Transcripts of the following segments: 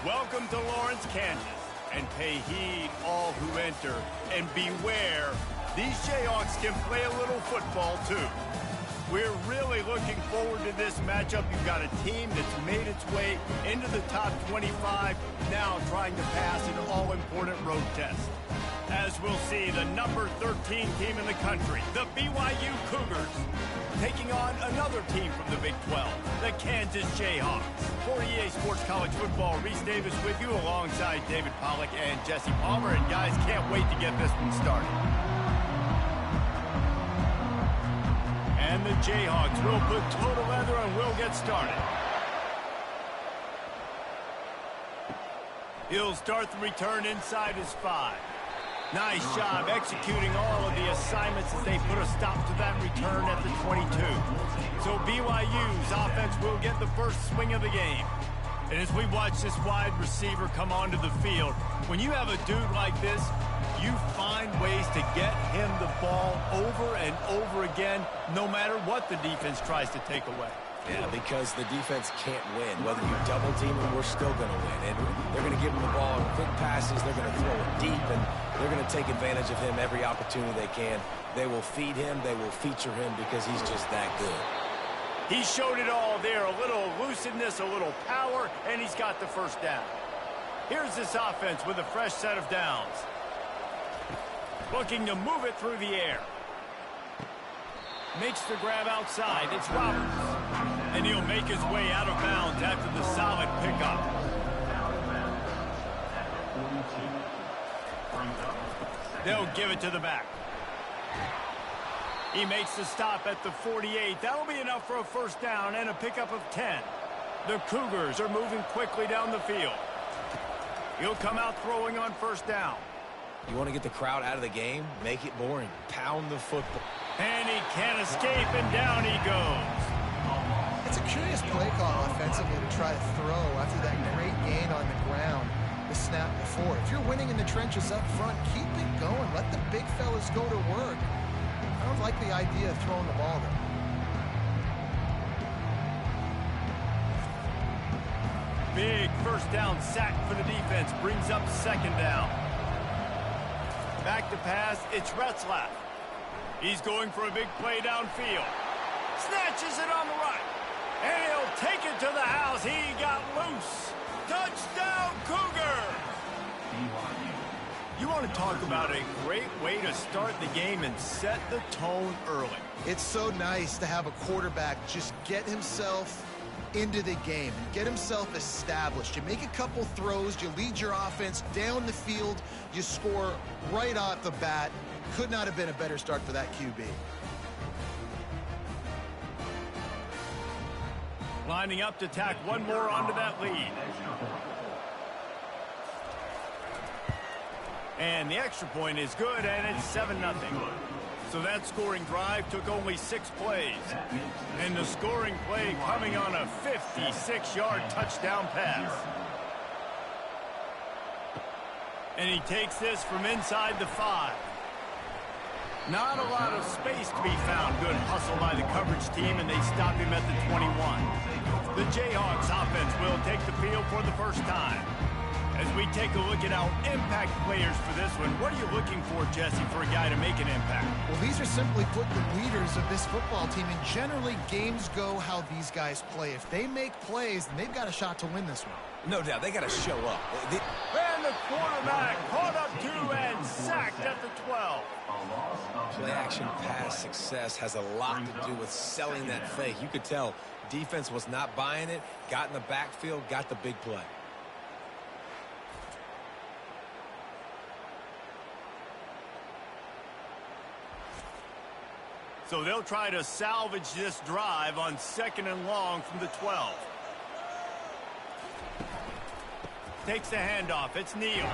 Welcome to Lawrence, Kansas, and pay heed all who enter, and beware, these Jayhawks can play a little football too. We're really looking forward to this matchup. You've got a team that's made its way into the top 25, now trying to pass an all-important road test. As we'll see, the number 13 team in the country, the BYU Cougars, taking on another team from the Big 12, the Kansas Jayhawks. For EA Sports College Football, Reese Davis with you alongside David Pollack and Jesse Palmer. And guys, can't wait to get this one started. And the Jayhawks will put total leather and will get started. He'll start the return inside his 5. Nice job executing all of the assignments as they put a stop to that return at the 22. So BYU's offense will get the first swing of the game. And as we watch this wide receiver come onto the field, when you have a dude like this, you find ways to get him the ball over and over again, no matter what the defense tries to take away. Yeah, because the defense can't win. Whether you double team him, we're still going to win. And they're going to give him the ball in quick passes. They're going to throw it deep, and they're going to take advantage of him every opportunity they can. They will feed him. They will feature him because he's just that good. He showed it all there. A little elusiveness, a little power, and he's got the first down. Here's this offense with a fresh set of downs. Looking to move it through the air. Makes the grab outside. It's Roberts. And he'll make his way out of bounds after the solid pickup. They'll give it to the back. He makes the stop at the 48. That'll be enough for a first down and a pickup of 10. The Cougars are moving quickly down the field. He'll come out throwing on first down. You want to get the crowd out of the game? Make it boring. Pound the football. And he can't escape, and down he goes. It's a curious play call offensively to try to throw after that great gain on the ground the snap before. If you're winning in the trenches up front, keep it going. Let the big fellas go to work. I don't like the idea of throwing the ball there. Big first down sack for the defense. Brings up second down. Back to pass. It's Retzlaff. He's going for a big play downfield. Snatches it on the right. And he'll take it to the house. He got loose. Touchdown, Cougar! You want to talk about a great way to start the game and set the tone early. It's so nice to have a quarterback just get himself into the game and get himself established. You make a couple throws, you lead your offense down the field, you score right off the bat. Could not have been a better start for that QB. Lining up to tack one more onto that lead. And the extra point is good, and it's 7-0. So that scoring drive took only 6 plays. And the scoring play coming on a 56-yard touchdown pass. And he takes this from inside the 5. Not a lot of space to be found. Good hustle by the coverage team, and they stop him at the 21. The Jayhawks offense will take the field for the first time. As we take a look at our impact players for this one, what are you looking for, Jesse, for a guy to make an impact? Well, these are simply put the leaders of this football team, and generally games go how these guys play. If they make plays, then they've got a shot to win this one. No doubt, they got to show up. And the quarterback caught up to and sacked at the 12. Play-action pass success has a lot to do with selling that fake. You could tell defense was not buying it, got in the backfield, got the big play. So they'll try to salvage this drive on 2nd and long from the 12. Takes the handoff. It's Neal.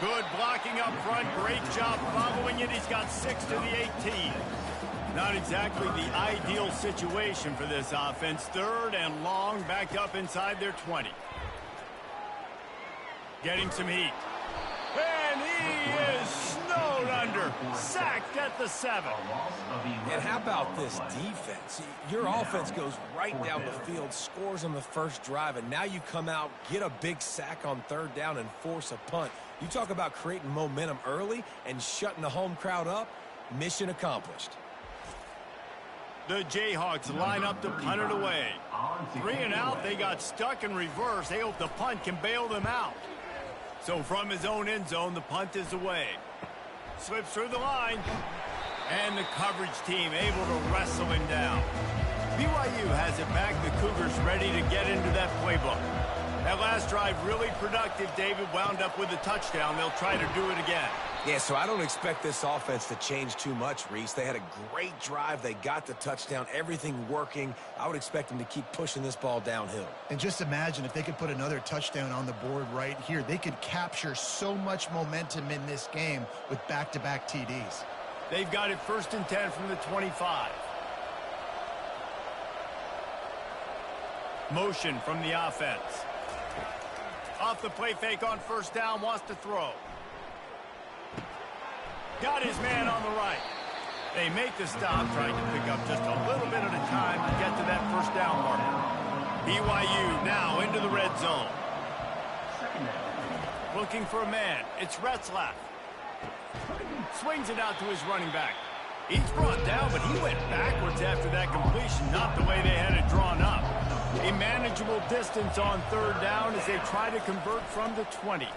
Good blocking up front. Great job following it. He's got 6 to the 18. Not exactly the ideal situation for this offense. 3rd and long, backed up inside their 20. Getting some heat. And he is snowed under. Sacked at the 7. And how about this defense? Your offense goes right down the field, scores on the first drive, and now you come out, get a big sack on third down, and force a punt. You talk about creating momentum early and shutting the home crowd up. Mission accomplished. The Jayhawks line up to punt it away. 3 and out, they got stuck in reverse. They hope the punt can bail them out. So from his own end zone, the punt is away. Slips through the line. And the coverage team able to wrestle him down. BYU has it back. The Cougars ready to get into that playbook. That last drive really productive. David wound up with a touchdown. They'll try to do it again. Yeah, so I don't expect this offense to change too much, Reese. They had a great drive. They got the touchdown. Everything working. I would expect them to keep pushing this ball downhill. And just imagine if they could put another touchdown on the board right here. They could capture so much momentum in this game with back-to-back TDs. They've got it 1st and 10 from the 25. Motion from the offense. Off the play fake on 1st down, wants to throw. Got his man on the right. They make the stop, trying to pick up just a little bit at a time to get to that 1st down mark. BYU now into the red zone. Looking for a man. It's Retzlaff. Swings it out to his running back. He's brought down, but he went backwards after that completion, not the way they had it drawn up. A manageable distance on 3rd down as they try to convert from the 20.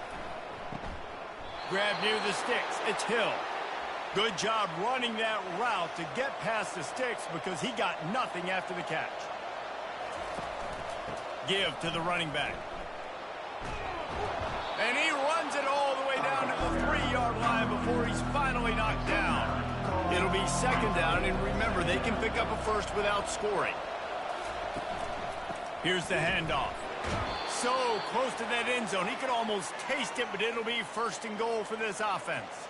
Grab near the sticks. It's Hill. Good job running that route to get past the sticks because he got nothing after the catch. Give to the running back. And he runs it all the way down to the 3-yard line before he's finally knocked down. It'll be 2nd down, and remember, they can pick up a first without scoring. Here's the handoff. So close to that end zone. He could almost taste it, but it'll be 1st and goal for this offense.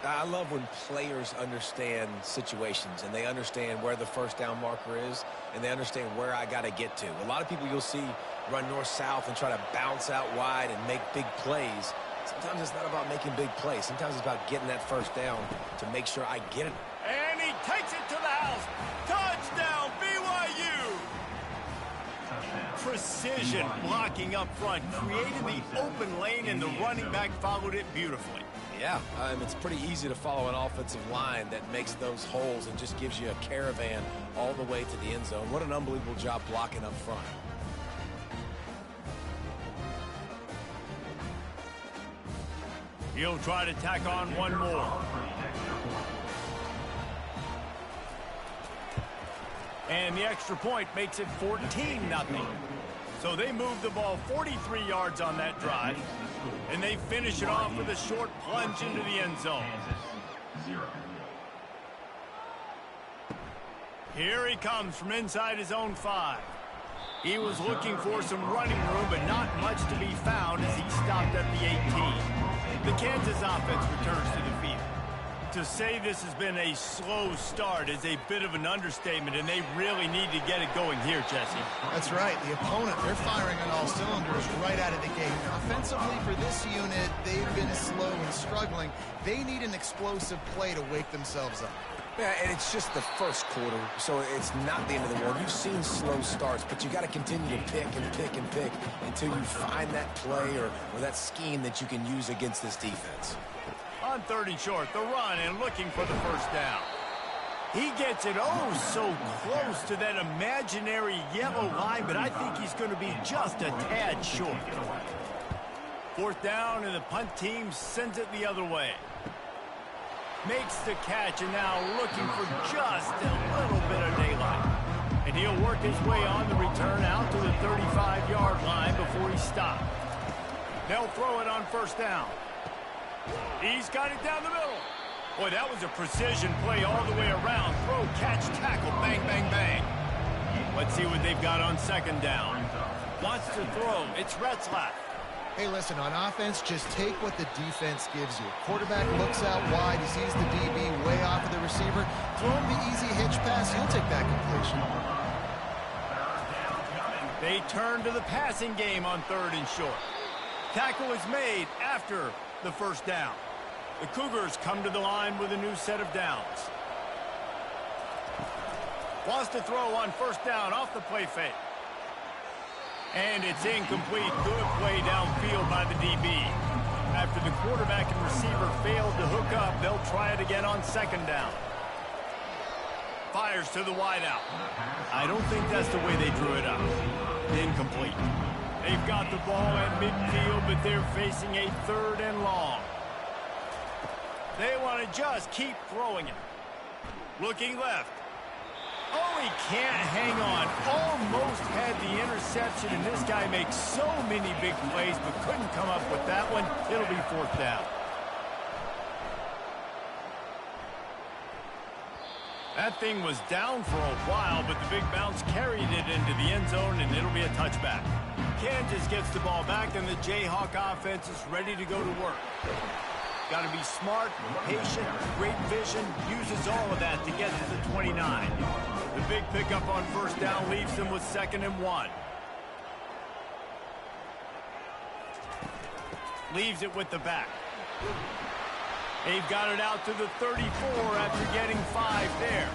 I love when players understand situations and they understand where the 1st down marker is and they understand where I got to get to. A lot of people you'll see run north-south and try to bounce out wide and make big plays. Sometimes it's not about making big plays. Sometimes it's about getting that 1st down to make sure I get it. And he takes it to the house. Touchdown, BYU! Precision blocking up front, created the open lane, and the running back followed it beautifully. Yeah, it's pretty easy to follow an offensive line that makes those holes and just gives you a caravan all the way to the end zone. What an unbelievable job blocking up front. He'll try to tack on one more. And the extra point makes it 14-0. So they move the ball 43 yards on that drive. And they finish it off with a short plunge into the end zone. Here he comes from inside his own 5. He was looking for some running room, but not much to be found as he stopped at the 18. The Kansas offense returns to the field. To say this has been a slow start is a bit of an understatement, and they really need to get it going here, Jesse. That's right. The opponent, they're firing on all cylinders right out of the gate. Offensively, for this unit, they've been slow and struggling. They need an explosive play to wake themselves up. Yeah, and it's just the 1st quarter, so it's not the end of the world. You've seen slow starts, but you got to continue to pick and pick and pick until you find that play or that scheme that you can use against this defense. On 3rd and short, the run and looking for the 1st down. He gets it so close to that imaginary yellow line, but I think he's going to be just a tad short. 4th down, and the punt team sends it the other way. Makes the catch, and now looking for just a little bit of daylight. And he'll work his way on the return out to the 35-yard line before he's stopped. They'll throw it on 1st down. He's got it down the middle. Boy, that was a precision play all the way around. Throw, catch, tackle, bang, bang, bang. Let's see what they've got on 2nd down. Wants to throw. It's Retzlaff. Hey, listen, on offense, just take what the defense gives you. Quarterback looks out wide. He sees the DB way off of the receiver. Throw him the easy hitch pass. He'll take that completion. They turn to the passing game on 3rd and short. Tackle is made after the 1st down. The Cougars come to the line with a new set of downs. Wants to throw on first down off the play fake. And it's incomplete. Good play downfield by the DB. After the quarterback and receiver failed to hook up, they'll try it again on second down. Fires to the wideout. I don't think that's the way they drew it up. Incomplete. They've got the ball at midfield, but they're facing a third and long. They want to just keep throwing it. Looking left. Oh, he can't hang on. Almost had the interception, and this guy makes so many big plays, but couldn't come up with that one. It'll be fourth down. That thing was down for a while, but the big bounce carried it into the end zone, and it'll be a touchback. Kansas gets the ball back, and the Jayhawk offense is ready to go to work. Got to be smart, patient, great vision, uses all of that to get to the 29. The big pickup on first down leaves them with 2nd and 1. Leaves it with the back. They've got it out to the 34 after getting 5 there.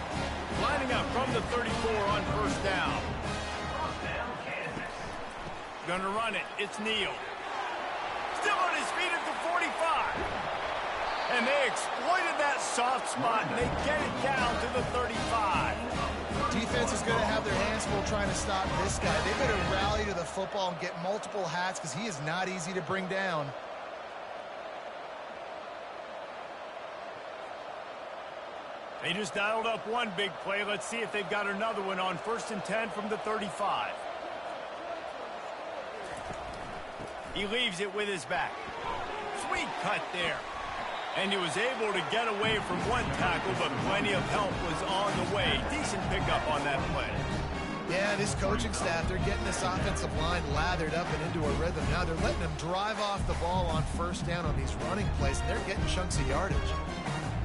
Lining up from the 34 on first down. Gonna run it. It's Neal. Still on his feet at the 45. And they exploited that soft spot, and they get it down to the 35. Defense is going to have their hands full trying to stop this guy. They better rally to the football and get multiple hats because he is not easy to bring down. They just dialed up one big play. Let's see if they've got another one on 1st and 10 from the 35. He leaves it with his back. Sweet cut there. And he was able to get away from one tackle, but plenty of help was on the way. Decent pickup on that play. Yeah, this coaching staff, they're getting this offensive line lathered up and into a rhythm. Now they're letting them drive off the ball on first down on these running plays, and they're getting chunks of yardage.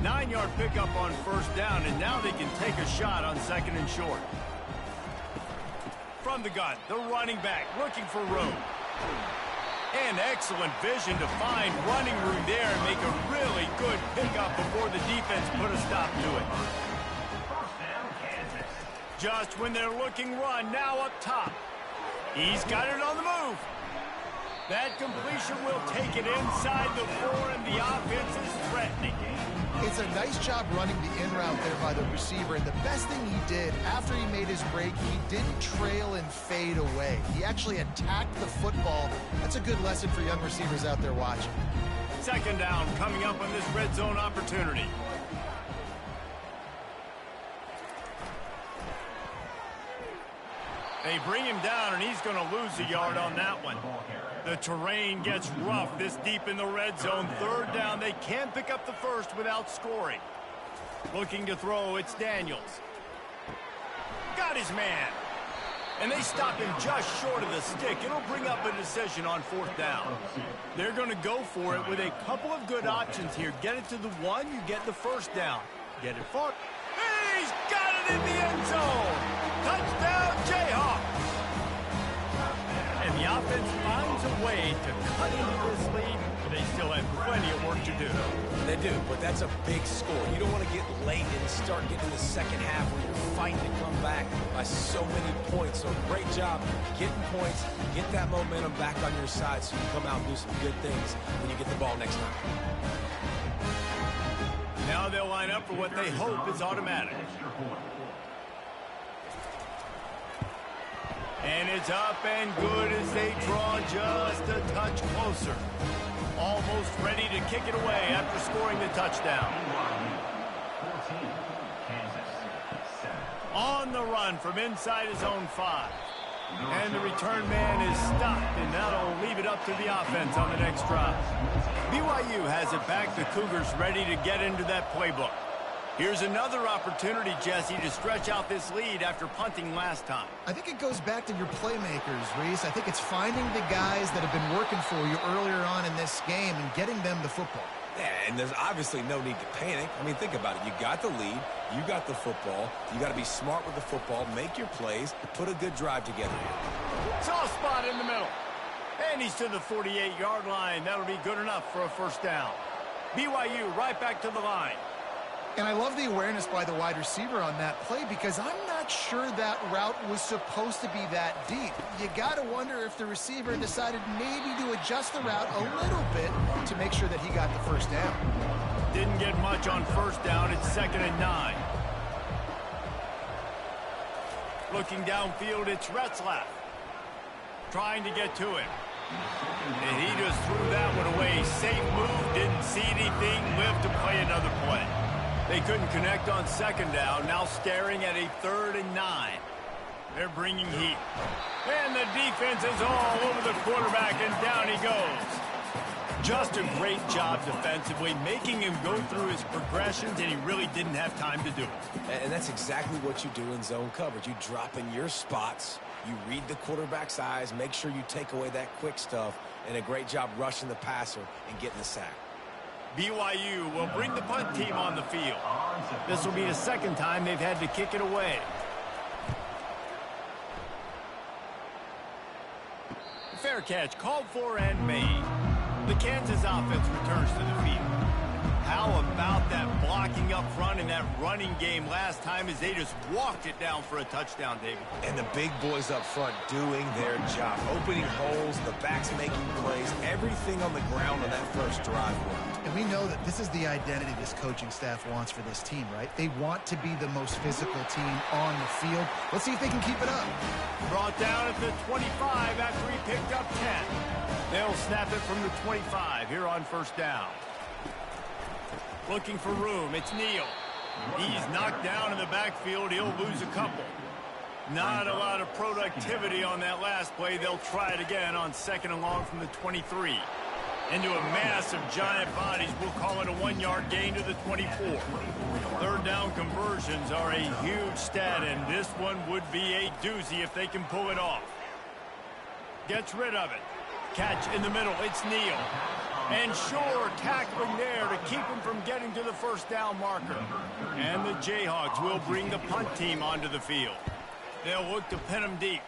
9-yard pickup on first down, and now they can take a shot on 2nd and short. From the gun, the running back looking for room. And excellent vision to find running room there and make a really good pickup before the defense put a stop to it. Just when they're looking run, now up top. He's got it on the move. That completion will take it inside the 4, and the offense is threatening. It's a nice job running the in route there by the receiver, and the best thing he did after he made his break, he didn't trail and fade away. He actually attacked the football. That's a good lesson for young receivers out there watching. 2nd down coming up on this red zone opportunity. They bring him down, and he's going to lose a yard on that one. The terrain gets rough this deep in the red zone. 3rd down, they can't pick up the first without scoring. Looking to throw, it's Daniels. Got his man. And they stop him just short of the stick. It'll bring up a decision on 4th down. They're going to go for it with a couple of good options here. Get it to the 1, you get the first down. Get it far. He's got it in the end zone. Touchdown, Jayhawks. And the offense finds a way to cut into this lead, but they still have plenty of work to do. They do, but that's a big score. You don't want to get late and start getting the second half where you're fighting to come back by so many points. So great job getting points, get that momentum back on your side so you can come out and do some good things when you get the ball next time. Now they'll line up for what they hope is automatic. And it's up and good as they draw just a touch closer. Almost ready to kick it away after scoring the touchdown. On the run from inside his own 5. And the return man is stopped, and that'll leave it up to the offense on the next drive. BYU has it back. The Cougars ready to get into that playbook. Here's another opportunity, Jesse, to stretch out this lead after punting last time. I think it goes back to your playmakers, Reese. I think it's finding the guys that have been working for you earlier on in this game and getting them the football. Yeah, and there's obviously no need to panic. I mean, think about it. You got the lead. You got the football. You got to be smart with the football, make your plays, put a good drive together here. Soft spot in the middle. And he's to the 48-yard line. That'll be good enough for a first down. BYU right back to the line. And I love the awareness by the wide receiver on that play because I'm not sure that route was supposed to be that deep. You got to wonder if the receiver decided maybe to adjust the route a little bit to make sure that he got the first down. Didn't get much on first down. It's 2nd and 9. Looking downfield, it's Retzlaff. Trying to get to him. And he just threw that one away. Safe move, didn't see anything, lived to play another play. They couldn't connect on 2nd down, now staring at a 3rd and 9. They're bringing heat. And the defense is all over the quarterback, and down he goes. Just a great job defensively, making him go through his progressions, and he really didn't have time to do it. And that's exactly what you do in zone coverage. You drop in your spots, you read the quarterback's eyes, make sure you take away that quick stuff, and a great job rushing the passer and getting the sack. BYU will bring the punt team on the field. This will be the 2nd time they've had to kick it away. Fair catch called for and made. The Kansas offense returns to the field. How about that blocking up front in that running game last time as they just walked it down for a touchdown, David? And the big boys up front doing their job. Opening holes, the backs making plays, everything on the ground on that first drive worked. And we know that this is the identity this coaching staff wants for this team, right? They want to be the most physical team on the field. Let's see if they can keep it up. Brought down at the 25 after he picked up 10. They'll snap it from the 25 here on 1st down. Looking for room, it's Neal. He's knocked down in the backfield, he'll lose a couple. Not a lot of productivity on that last play. They'll try it again on 2nd and long from the 23. Into a mass of giant bodies, we'll call it a 1-yard gain to the 24. 3rd down conversions are a huge stat, and this one would be a doozy if they can pull it off. Gets rid of it. Catch in the middle, it's Neal. And sure, tackling there to keep him from getting to the 1st down marker. And the Jayhawks will bring the punt team onto the field. They'll look to pin him deep.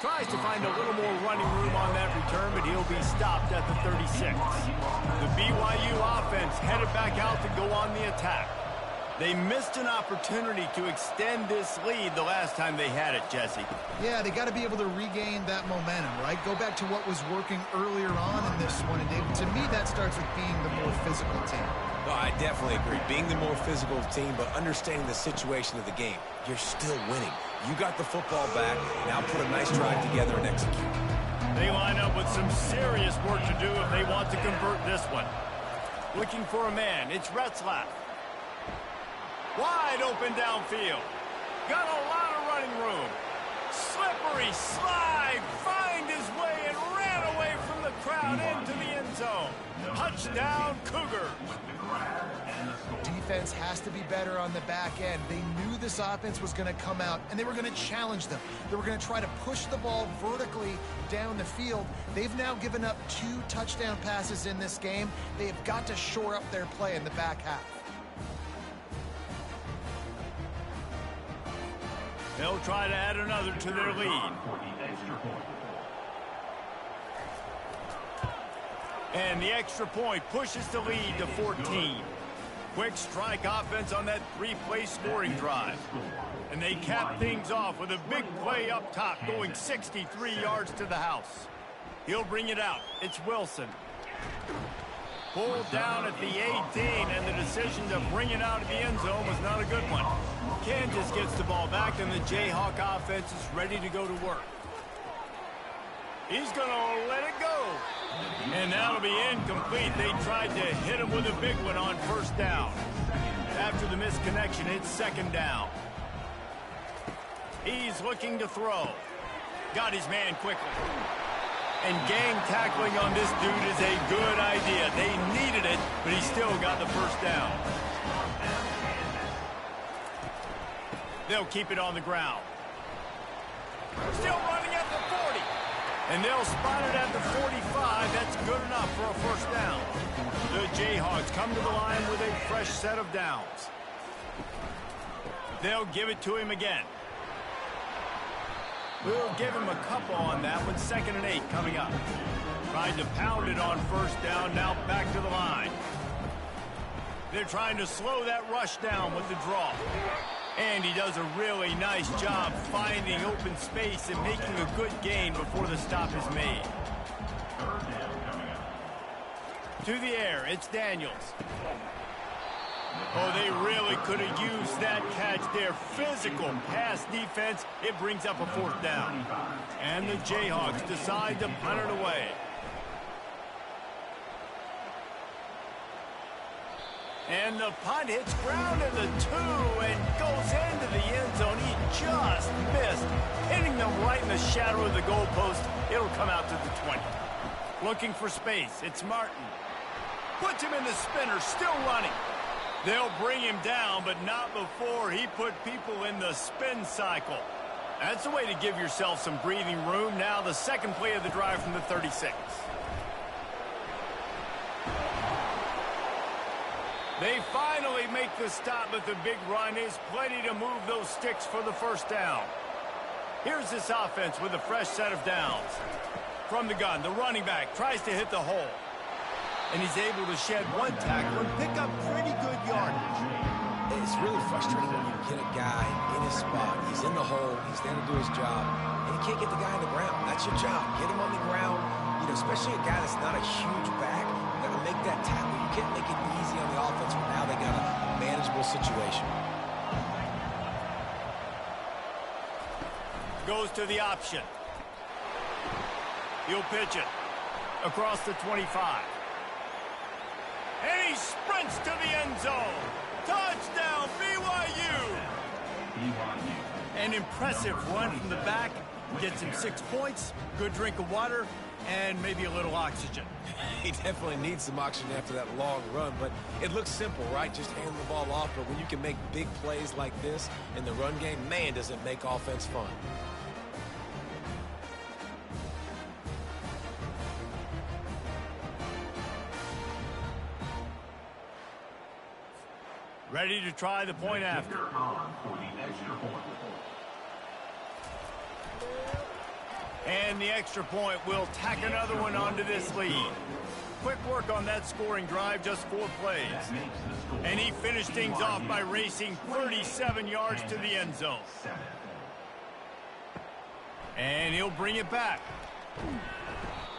Tries to find a little more running room on that return, but he'll be stopped at the 36. The BYU offense headed back out to go on the attack. They missed an opportunity to extend this lead the last time they had it, Jesse. Yeah, they got to be able to regain that momentum, right? Go back to what was working earlier on in this one. And David, to me, that starts with being the more physical team. No, I definitely agree. Being the more physical team, but understanding the situation of the game. You're still winning. You got the football back. Now put a nice drive together and execute. They line up with some serious work to do if they want to convert this one. Looking for a man. It's Retzlaff. Wide open downfield. Got a lot of running room. Slippery slide. Find his way and ran away from the crowd into the end zone. Touchdown, Cougars. Defense has to be better on the back end. They knew this offense was going to come out, and they were going to challenge them. They were going to try to push the ball vertically down the field. They've now given up 2 touchdown passes in this game. They have got to shore up their play in the back half. They'll try to add another to their lead. And the extra point pushes the lead to 14. Quick strike offense on that 3-play scoring drive. And they cap things off with a big play up top, going 63 yards to the house. He'll bring it out. It's Wilson. Pulled down at the 18, and the decision to bring it out of the end zone was not a good one. Kansas gets the ball back, and the Jayhawk offense is ready to go to work. He's going to let it go. And that'll be incomplete. They tried to hit him with a big one on 1st down. After the misconnection, it's 2nd down. He's looking to throw. Got his man quickly. And gang tackling on this dude is a good idea. They needed it, but he still got the 1st down. They'll keep it on the ground. Still running at the 40. And they'll spot it at the 45. That's good enough for a 1st down. The Jayhawks come to the line with a fresh set of downs. They'll give it to him again. We'll give him a couple on that one. 2nd and 8 coming up. Tried to pound it on 1st down, now back to the line. They're trying to slow that rush down with the draw. And he does a really nice job finding open space and making a good gain before the stop is made. To the air, it's Daniels. Oh, they really could have used that catch there. Physical pass defense. It brings up a 4th down. And the Jayhawks decide to punt it away. And the punt hits ground at the 2 and goes into the end zone. He just missed, hitting them right in the shadow of the goalpost. It'll come out to the 20. Looking for space. It's Martin. Puts him in the spinner, still running. They'll bring him down, but not before he put people in the spin cycle. That's the way to give yourself some breathing room. Now the 2nd play of the drive from the 36. They finally make the stop, but the big run is plenty to move those sticks for the 1st down. Here's this offense with a fresh set of downs. From the gun, the running back tries to hit the hole. And he's able to shed 1 tackle and pick up pretty good yardage. It's really frustrating when you get a guy in his spot. He's in the hole. He's there to do his job. And you can't get the guy on the ground. That's your job. Get him on the ground. You know, especially a guy that's not a huge back. You got to make that tackle. You can't make it easy on the offense, but now they got a manageable situation. Goes to the option. He'll pitch it across the 25. And he sprints to the end zone. Touchdown, BYU. An impressive run from the back. Gets him 6 points, good drink of water, and maybe a little oxygen. He definitely needs some oxygen after that long run, but it looks simple, right? Just hand the ball off, but when you can make big plays like this in the run game, man, does it make offense fun. Ready to try the point after. And the extra point will tack another one onto this lead. Quick work on that scoring drive, just 4 plays. And he finished things off by racing 37 yards to the end zone. And he'll bring it back.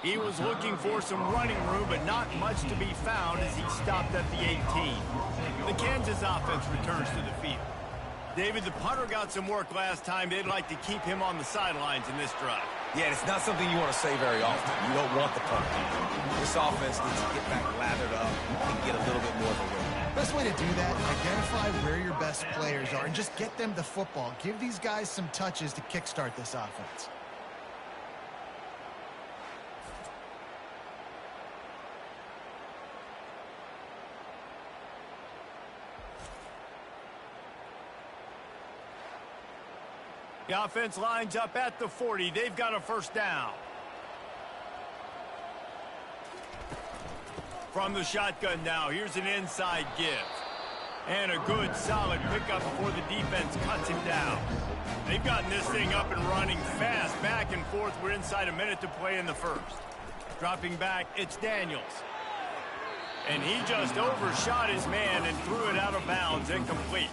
He was looking for some running room, but not much to be found as he stopped at the 18. The Kansas offense returns to the field. David, the punter got some work last time. They'd like to keep him on the sidelines in this drive. Yeah, it's not something you want to say very often. You don't want the punt. This offense needs to get back lathered up and get a little bit more of a win. Best way to do that, identify where your best players are and just get them the football. Give these guys some touches to kickstart this offense. The offense lines up at the 40. They've got a 1st down. From the shotgun now, here's an inside give. And a good, solid pickup before the defense cuts him down. They've gotten this thing up and running fast, back and forth. We're inside a minute to play in the 1st. Dropping back, it's Daniels. And he just overshot his man and threw it out of bounds, incomplete.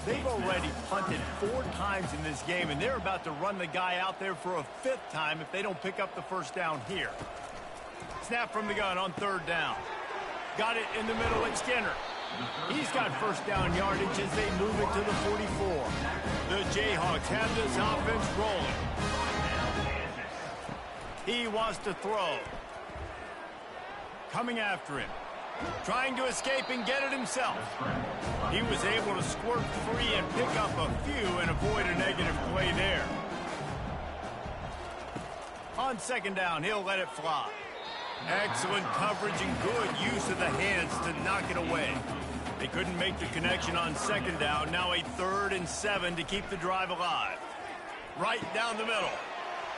They've already punted 4 times in this game, and they're about to run the guy out there for a 5th time if they don't pick up the 1st down here. Snap from the gun on 3rd down. Got it in the middle at Skinner. He's got 1st down yardage as they move it to the 44. The Jayhawks have this offense rolling. He wants to throw. Coming after him. Trying to escape and get it himself. He was able to squirt free and pick up a few and avoid a negative play there. On 2nd down, he'll let it fly. Excellent coverage and good use of the hands to knock it away. They couldn't make the connection on 2nd down. Now a 3rd and 7 to keep the drive alive. Right down the middle.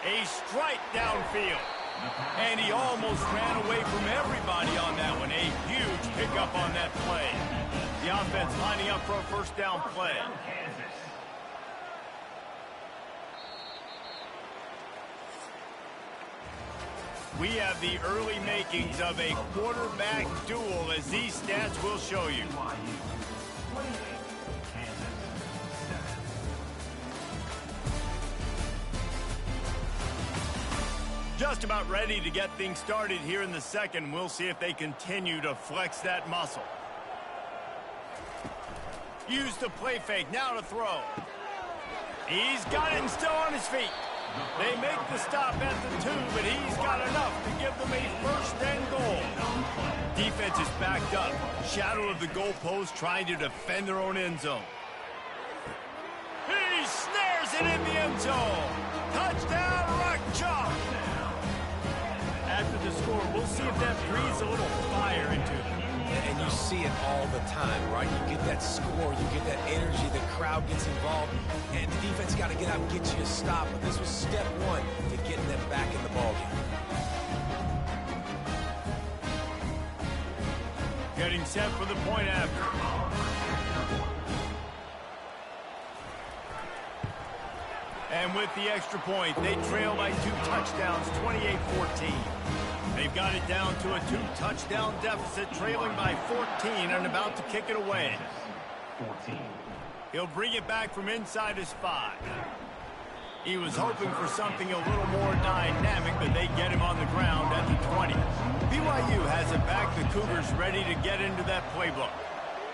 A strike downfield. And he almost ran away from everybody on that one. A huge pickup on that play. The offense lining up for a 1st down play. We have the early makings of a quarterback duel, as these stats will show you. Just about ready to get things started here in the second. We'll see if they continue to flex that muscle. Use the play fake, now to throw. He's got it and still on his feet. They make the stop at the 2, but he's got enough to give them a first and goal. Defense is backed up. Shadow of the goalpost, trying to defend their own end zone. He snares it in the end zone. Touchdown, Ncaa. After the score, we'll see if that breathes a little fire into them. And you see it all the time, right? You get that score, you get that energy, the crowd gets involved, and the defense got to get out and get you a stop. But this was step one to getting them back in the ballgame. Getting set for the point after. And with the extra point, they trail by 2 touchdowns, 28-14. They've got it down to a 2-touchdown deficit, trailing by 14 and about to kick it away. He'll bring it back from inside his 5. He was hoping for something a little more dynamic, but they get him on the ground at the 20. BYU has it back. The Cougars ready to get into that playbook.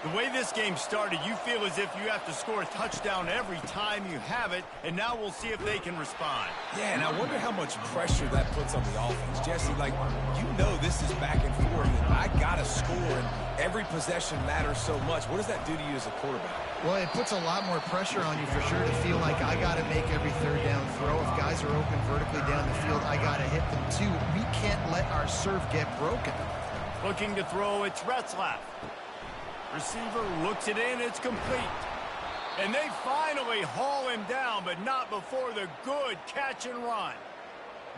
The way this game started, you feel as if you have to score a touchdown every time you have it, and now we'll see if they can respond. Yeah, and I wonder how much pressure that puts on the offense. Jesse, like, you know this is back and forth, and I got to score, and every possession matters so much. What does that do to you as a quarterback? Well, it puts a lot more pressure on you for sure to feel like I got to make every third down throw. If guys are open vertically down the field, I got to hit them too. We can't let our serve get broken. Looking to throw, it's Retzlaff. Receiver looks it in, it's complete. And they finally haul him down, but not before the good catch and run.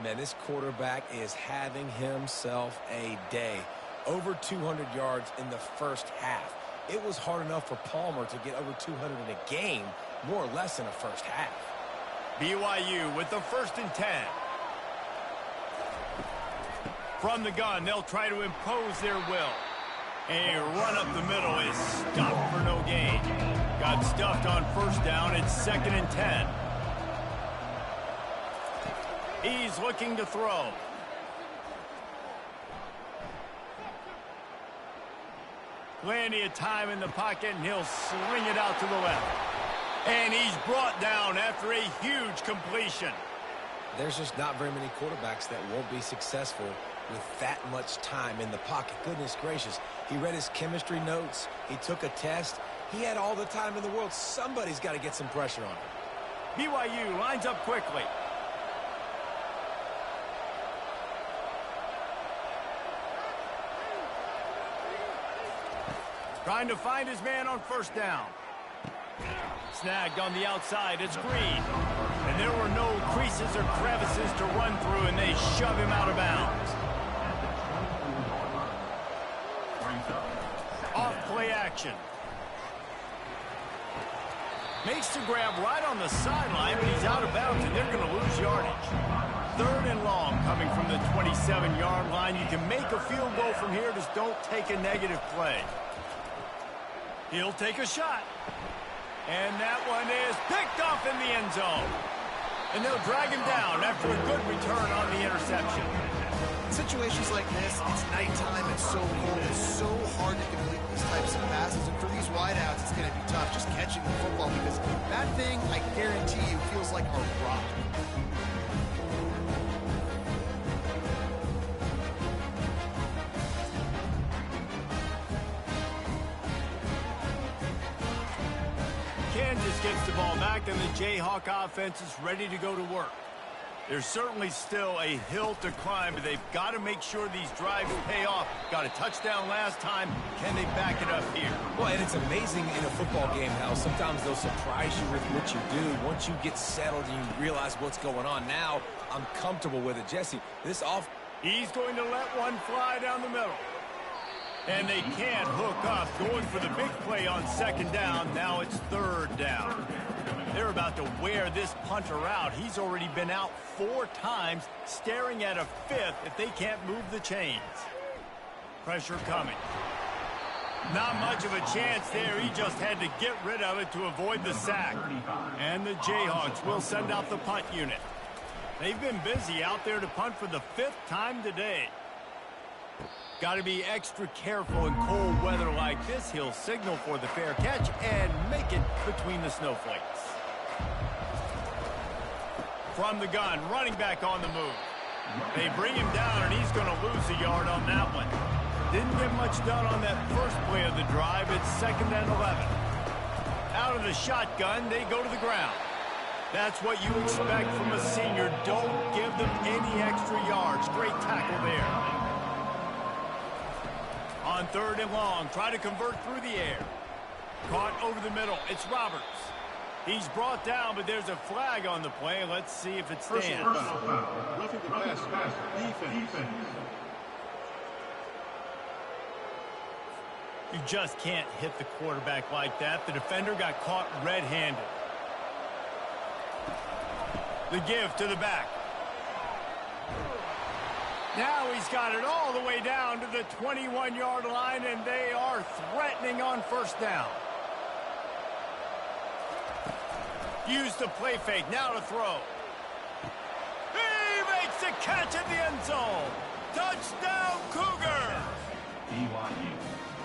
Man, this quarterback is having himself a day. Over 200 yards in the first half. It was hard enough for Palmer to get over 200 in a game, more or less in a first half. BYU with the 1st and 10. From the gun, they'll try to impose their will. A run up the middle is stuffed for no gain. Got stuffed on 1st down. It's 2nd and 10. He's looking to throw. Plenty of time in the pocket, and he'll swing it out to the left. And he's brought down after a huge completion. There's just not very many quarterbacks that won't be successful with that much time in the pocket. Goodness gracious. He read his chemistry notes. He took a test. He had all the time in the world. Somebody's got to get some pressure on him. BYU lines up quickly. Trying to find his man on 1st down. Snagged on the outside. It's Green. And there were no creases or crevices to run through, and they shove him out of bounds. Off play action. Makes the grab right on the sideline, but he's out of bounds, and they're going to lose yardage. 3rd and long coming from the 27-yard line. You can make a field goal from here, just don't take a negative play. He'll take a shot. And that one is picked off in the end zone. And they'll drag him down after a good return on the interception. Situations like this, it's nighttime, it's so cold, it's so hard to complete these types of passes. And for these wideouts, it's going to be tough just catching the football because that thing, I guarantee you, feels like a rock. Kansas gets the ball back, and the Jayhawk offense is ready to go to work. There's certainly still a hill to climb, but they've got to make sure these drives pay off. Got a touchdown last time. Can they back it up here? Well, and it's amazing in a football game how sometimes they'll surprise you with what you do. Once you get settled and you realize what's going on, now I'm comfortable with it. Jesse, this off. He's going to let one fly down the middle. And they can't hook up. Going for the big play on 2nd down. Now it's 3rd down. They're about to wear this punter out. He's already been out 4 times, staring at a 5th if they can't move the chains. Pressure coming. Not much of a chance there. He just had to get rid of it to avoid the sack. And the Jayhawks will send out the punt unit. They've been busy out there to punt for the 5th time today. Got to be extra careful in cold weather like this. He'll signal for the fair catch and make it between the snowflakes. From the gun, running back on the move. They bring him down, and he's going to lose a yard on that one. Didn't get much done on that first play of the drive. It's 2nd and 11. Out of the shotgun, they go to the ground. That's what you expect from a senior. Don't give them any extra yards. Great tackle there. On 3rd and long, try to convert through the air. Caught over the middle. It's Roberts. He's brought down, but there's a flag on the play. Let's see if it stands. Roughing the pass. Defense. You just can't hit the quarterback like that. The defender got caught red-handed. The give to the back. Now he's got it all the way down to the 21-yard line, and they are threatening on 1st down. Use the play fake. Now to throw. He makes the catch in the end zone. Touchdown, Cougar.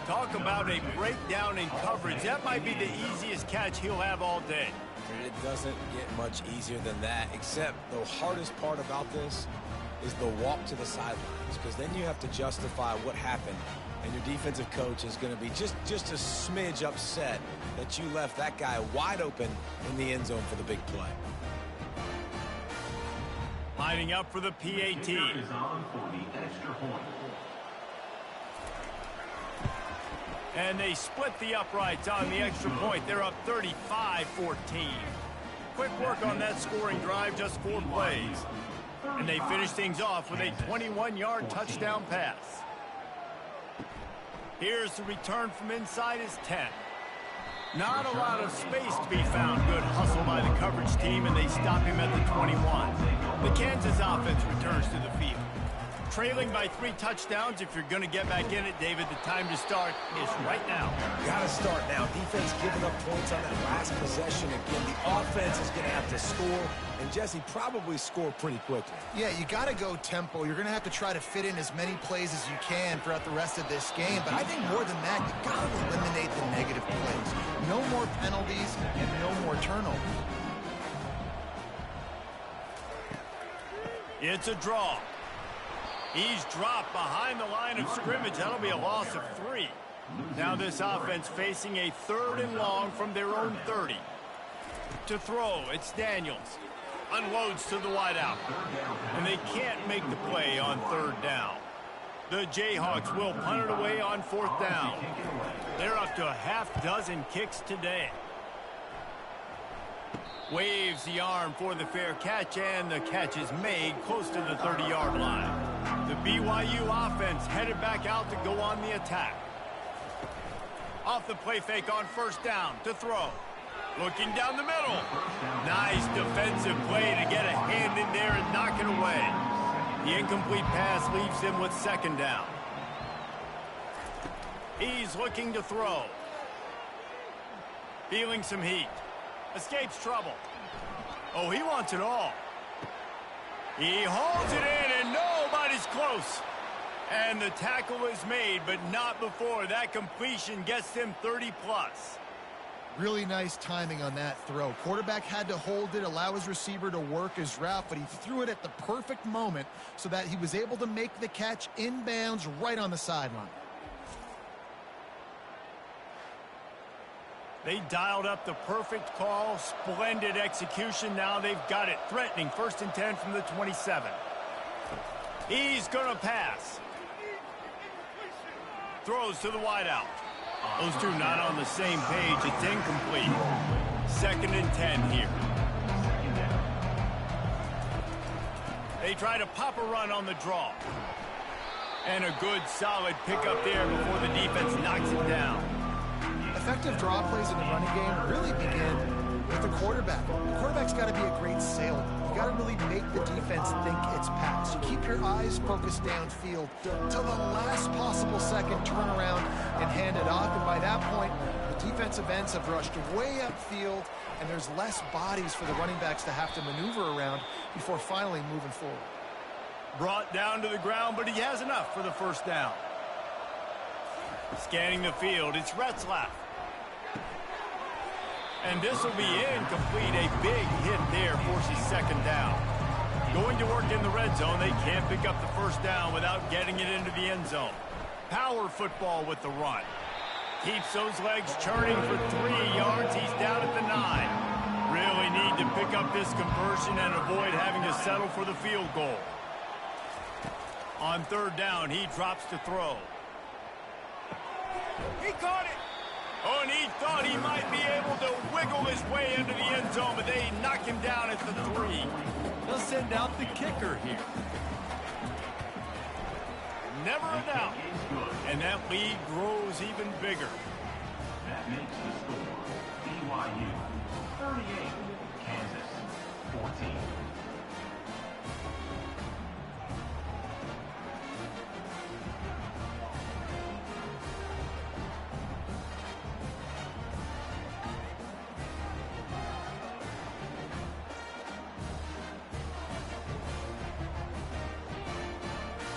Talk about a breakdown in coverage. That might be the easiest catch he'll have all day. It doesn't get much easier than that, except the hardest part about this is the walk to the sidelines, because then you have to justify what happened, and your defensive coach is going to be just a smidge upset that you left that guy wide open in the end zone for the big play. Lining up for the PAT. And they split the uprights on the extra point. They're up 35-14. Quick work on that scoring drive, just 4 plays. And they finish things off with a 21-yard touchdown pass. Here's the return from inside his 10. Not a lot of space to be found. Good hustle by the coverage team, and they stop him at the 21. The Kansas offense returns to the field. Trailing by 3 touchdowns. If you're going to get back in it, David, the time to start is right now. Got to start now. Defense giving up points on that last possession. Again, the offense is going to have to score, and Jesse probably score pretty quickly. Yeah, you got to go tempo. You're going to have to try to fit in as many plays as you can throughout the rest of this game. But I think more than that, you got to eliminate the negative plays. No more penalties and no more turnovers. It's a draw. He's dropped behind the line of scrimmage. That'll be a loss of 3. Now this offense facing a 3rd and long from their own 30. To throw, it's Daniels. Unloads to the wideout. And they can't make the play on 3rd down. The Jayhawks will punt it away on 4th down. They're up to a half-dozen kicks today. Waves the arm for the fair catch, and the catch is made close to the 30-yard line. The BYU offense headed back out to go on the attack. Off the play fake on 1st down to throw. Looking down the middle. Nice defensive play to get a hand in there and knock it away. The incomplete pass leaves him with 2nd down. He's looking to throw. Feeling some heat. Escapes trouble. Oh, he wants it all. He holds it in, and nobody's close. And the tackle is made, but not before. That completion gets them 30-plus. Really nice timing on that throw. Quarterback had to hold it, allow his receiver to work his route, but he threw it at the perfect moment so that he was able to make the catch inbounds right on the sideline. They dialed up the perfect call. Splendid execution. Now they've got it. Threatening 1st and 10 from the 27. He's going to pass. Throws to the wideout. Those two not on the same page. It's incomplete. 2nd and 10 here. They try to pop a run on the draw. And a good solid pickup there before the defense knocks it down. Effective draw plays in the running game really begin with the quarterback. The quarterback's got to be a great salesman. You got to really make the defense think it's pass. You keep your eyes focused downfield till the last possible second, turn around and hand it off. And by that point, the defensive ends have rushed way upfield, and there's less bodies for the running backs to have to maneuver around before finally moving forward. Brought down to the ground, but he has enough for the first down. Scanning the field, it's Retzlaff. And this will be incomplete. A big hit there forces second down. Going to work in the red zone, they can't pick up the first down without getting it into the end zone. Power football with the run. Keeps those legs churning for 3 yards. He's down at the 9. Really need to pick up this conversion and avoid having to settle for the field goal. On third down, he drops to throw. He caught it. Oh, and he thought he might be able to wiggle his way into the end zone, but they knock him down at the 3. They'll send out the kicker here. Never a doubt. And that lead grows even bigger. That makes the score BYU 38, Kansas 14.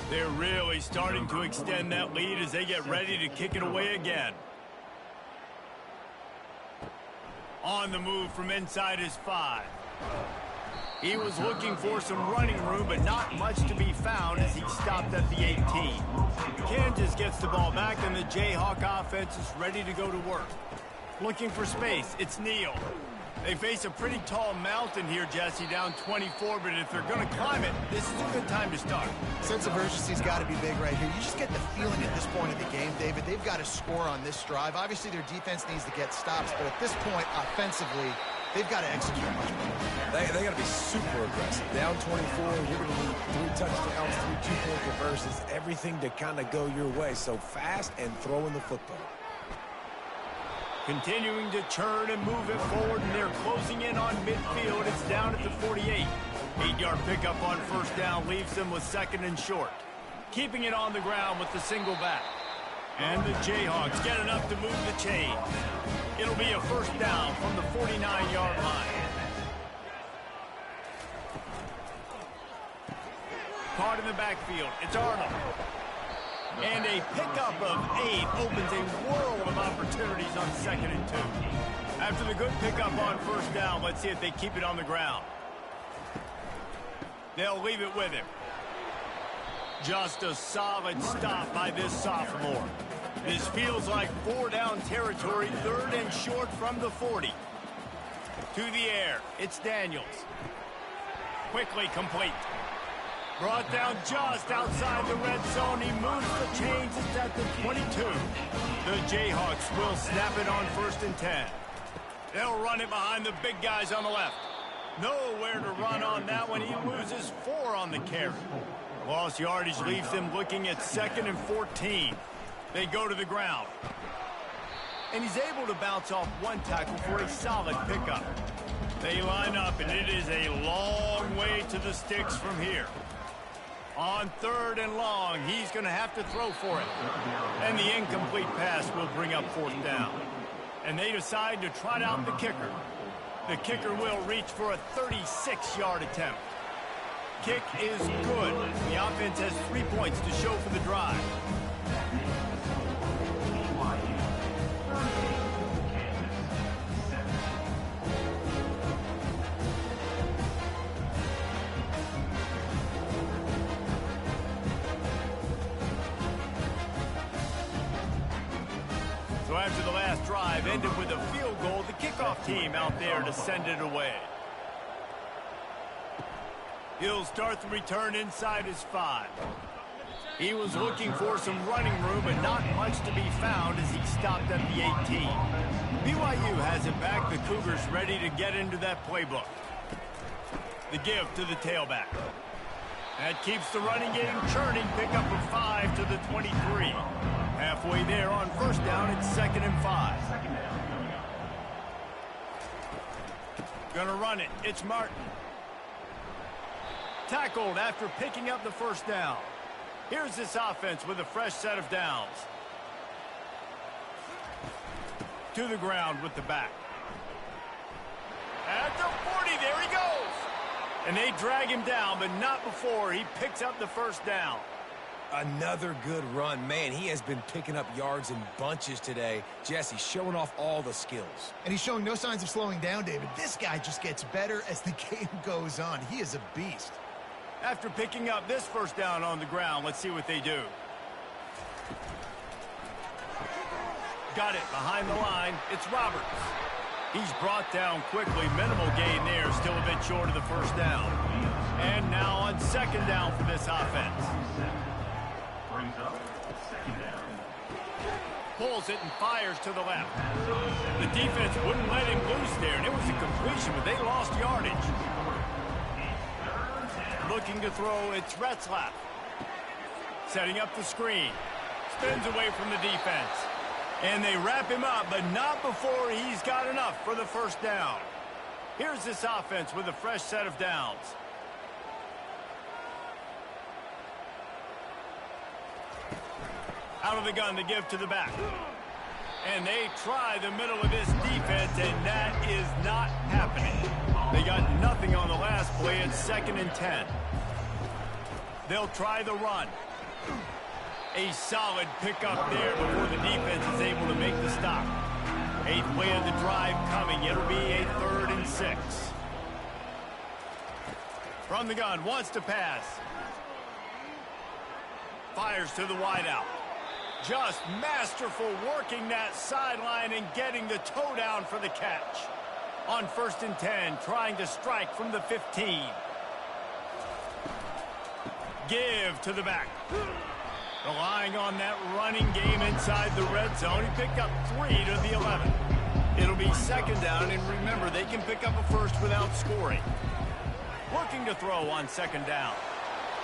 They're really starting to extend that lead as they get ready to kick it away again. On the move from inside his 5. He was looking for some running room, but not much to be found as he stopped at the 18. Kansas gets the ball back, and the Jayhawk offense is ready to go to work. Looking for space, it's Neal. They face a pretty tall mountain here, Jesse, down 24, but if they're going to climb it, this is a good time to start. Sense of urgency's got to be big right here. You just get the feeling at this point of the game, David, they've got to score on this drive. Obviously, their defense needs to get stops, but at this point, offensively, they've got to execute much better. They got to be super aggressive. Down 24, you're going to need 3 touchdowns, 3 two-point conversions, everything to kind of go your way. So fast and throwing the football. Continuing to churn and move it forward, and they're closing in on midfield. It's down at the 48. 8-yard pickup on first down leaves them with second and short. Keeping it on the ground with the single back. And the Jayhawks get enough to move the chains. It'll be a first down from the 49-yard line. Caught in the backfield. It's Arnold. And a pickup of 8 opens a world of opportunities on second and 2. After the good pickup on first down, let's see if they keep it on the ground. They'll leave it with him. Just a solid stop by this sophomore. This feels like 4-down territory, third and short from the 40. To the air, it's Daniels. Quickly complete. Brought down just outside the red zone. He moves the chains. It's at the 22. The Jayhawks will snap it on first and 10. They'll run it behind the big guys on the left. Nowhere to run on that one. He loses 4 on the carry. Lost yardage leaves them looking at second and 14. They go to the ground. And he's able to bounce off 1 tackle for a solid pickup. They line up, and it is a long way to the sticks from here. On third and long, he's going to have to throw for it. And the incomplete pass will bring up fourth down. And they decide to trot out the kicker. The kicker will reach for a 36-yard attempt. Kick is good. The offense has 3 points to show for the drive. So after the last drive ended with a field goal, the kickoff team out there to send it away. He'll start the return inside his 5. He was looking for some running room, but not much to be found as he stopped at the 18. BYU has it back. The Cougars ready to get into that playbook. The give to the tailback. That keeps the running game churning. Pickup of 5 to the 23. Halfway there on first down, it's second and 5. Gonna run it. It's Martin. Tackled after picking up the first down. Here's this offense with a fresh set of downs. To the ground with the back. At the 40, there he goes. And they drag him down, but not before he picks up the first down. Another good run. Man, he has been picking up yards in bunches today. Jesse, showing off all the skills. And he's showing no signs of slowing down, David. This guy just gets better as the game goes on. He is a beast. After picking up this first down on the ground, let's see what they do. Got it behind the line. It's Roberts. He's brought down quickly. Minimal gain there. Still a bit short of the first down. And now on second down for this offense. Brings up second down. Pulls it and fires to the left. The defense wouldn't let him loose there, and it was a completion, but they lost yardage. Looking to throw, it's Retzlaff. Setting up the screen. Spins away from the defense. And they wrap him up, but not before he's got enough for the first down. Here's this offense with a fresh set of downs. Out of the gun to give to the back. And they try the middle of this defense, and that is not happening. They got nothing on the last play. It's 2nd and 10. They'll try the run. A solid pickup there before the defense is able to make the stop. 8th play of the drive coming. It'll be a 3rd and 6. From the gun, wants to pass. Fires to the wideout. Just masterful working that sideline and getting the toe down for the catch. On 1st and 10, trying to strike from the 15. Give to the back. Relying on that running game inside the red zone. He picked up 3 to the 11. It'll be 2nd down, and remember, they can pick up a first without scoring. Looking to throw on 2nd down.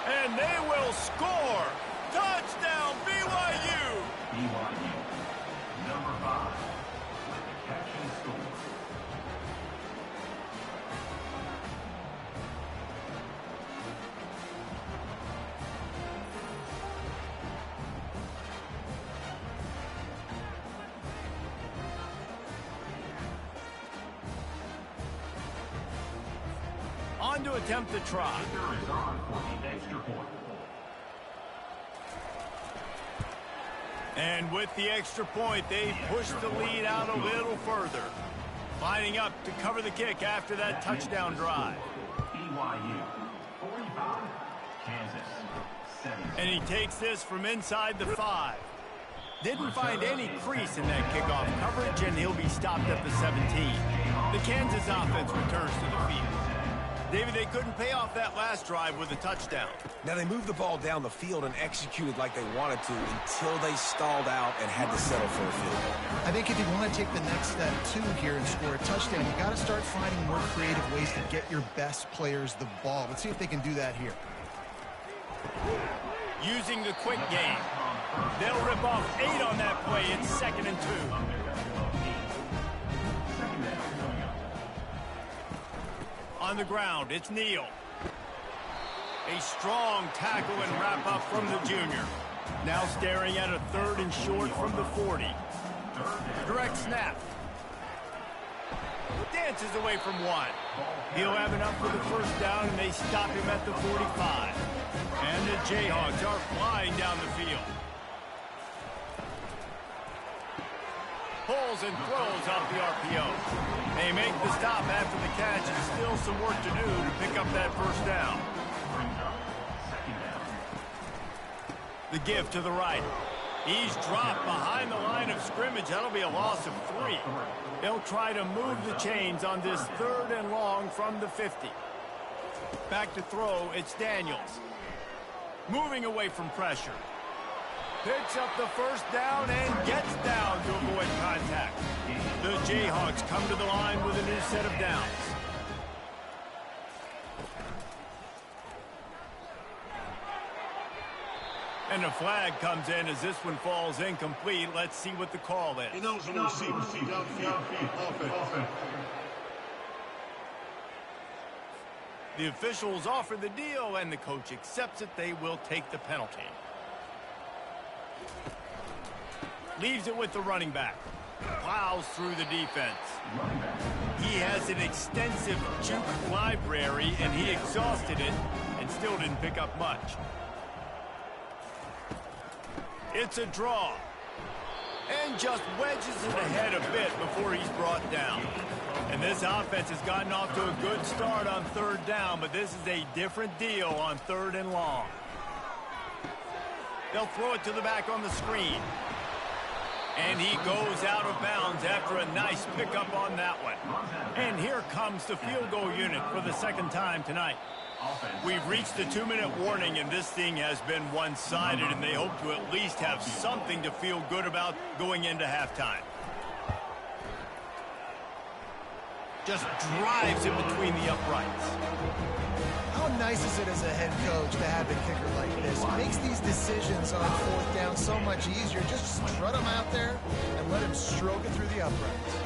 And they will score! Touchdown, BYU! BYU, number 5, with the catch and score. On to attempt the try. Kicker is on for the extra point. And with the extra point, they push the lead out a little further. Lining up to cover the kick after that touchdown drive. BYU, 45, Kansas, 7. And he takes this from inside the 5. Didn't find any crease in that kickoff coverage, and he'll be stopped at the 17. The Kansas offense returns to the field. David, they couldn't pay off that last drive with a touchdown. Now, they moved the ball down the field and executed like they wanted to until they stalled out and had to settle for a field goal. I think if you want to take the next step, too, here and score a touchdown, you got to start finding more creative ways to get your best players the ball. Let's see if they can do that here. Using the quick game. They'll rip off 8 on that play. It's 2nd and 2. On the ground, it's Neal. A strong tackle and wrap up from the junior. Now staring at a 3rd and short from the 40. Direct snap. Dances away from 1. He'll have enough for the first down, and they stop him at the 45. And the Jayhawks are flying down the field. Pulls and throws off the RPO. They make the stop after the catch, and still some work to do to pick up that first down. The give to the right. He's dropped behind the line of scrimmage. That'll be a loss of 3. They'll try to move the chains on this 3rd and long from the 50. Back to throw, it's Daniels. Moving away from pressure. Picks up the first down and gets down to avoid contact. The Jayhawks come to the line with a new set of downs. And a flag comes in as this one falls incomplete. Let's see what the call is. He knows the receiver. Downfield. Offense. The officials offer the deal, and the coach accepts it. They will take the penalty. Leaves it with the running back. Plows through the defense. He has an extensive juke library, and he exhausted it and still didn't pick up much. It's a draw. And just wedges it ahead a bit before he's brought down. And this offense has gotten off to a good start on third down, but this is a different deal on third and long. They'll throw it to the back on the screen. And he goes out of bounds after a nice pickup on that one. And here comes the field goal unit for the second time tonight. We've reached the 2-minute warning, and this thing has been one-sided, and they hope to at least have something to feel good about going into halftime. Just drives it between the uprights. How nice is it as a head coach to have a kicker like this? It makes these decisions on fourth down so much easier. Just strut him out there and let him stroke it through the uprights.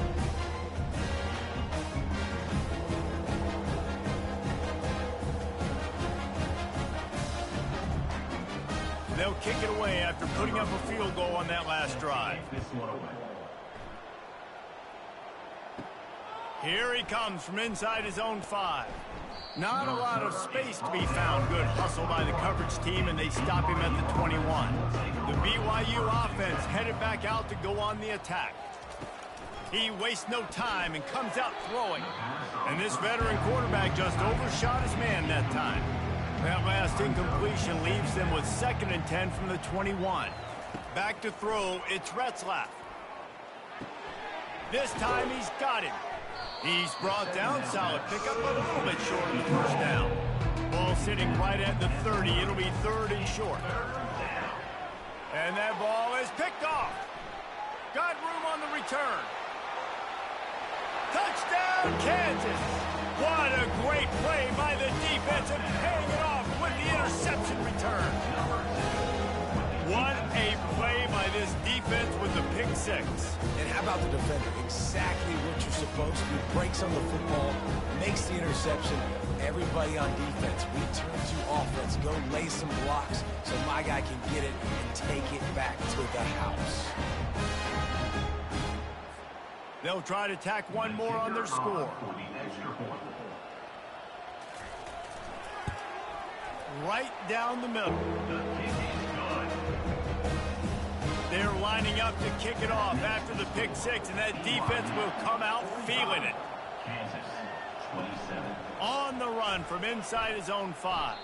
They'll kick it away after putting up a field goal on that last drive. Here he comes from inside his own 5. Not a lot of space to be found. Good hustle by the coverage team, and they stop him at the 21. The BYU offense headed back out to go on the attack. He wastes no time and comes out throwing. And this veteran quarterback just overshot his man that time. That last incompletion leaves them with 2nd and 10 from the 21. Back to throw, it's Retzlaff. This time he's got him. He's brought down, solid pickup, but a little bit short of the first down. Ball sitting right at the 30. It'll be 3rd and short. And that ball is picked off. Got room on the return. Touchdown, Kansas. What a great play by the defense and paying it off with the interception return. What a play by this defense with the pick 6. And how about the defender? Exactly what you're supposed to do. Breaks on the football, makes the interception. Everybody on defense, we turn to offense. Go lay some blocks so my guy can get it and take it back to the house. They'll try to tack one more on their score. Right down the middle. They're lining up to kick it off after the pick 6, and that defense will come out feeling it. On the run from inside his own 5.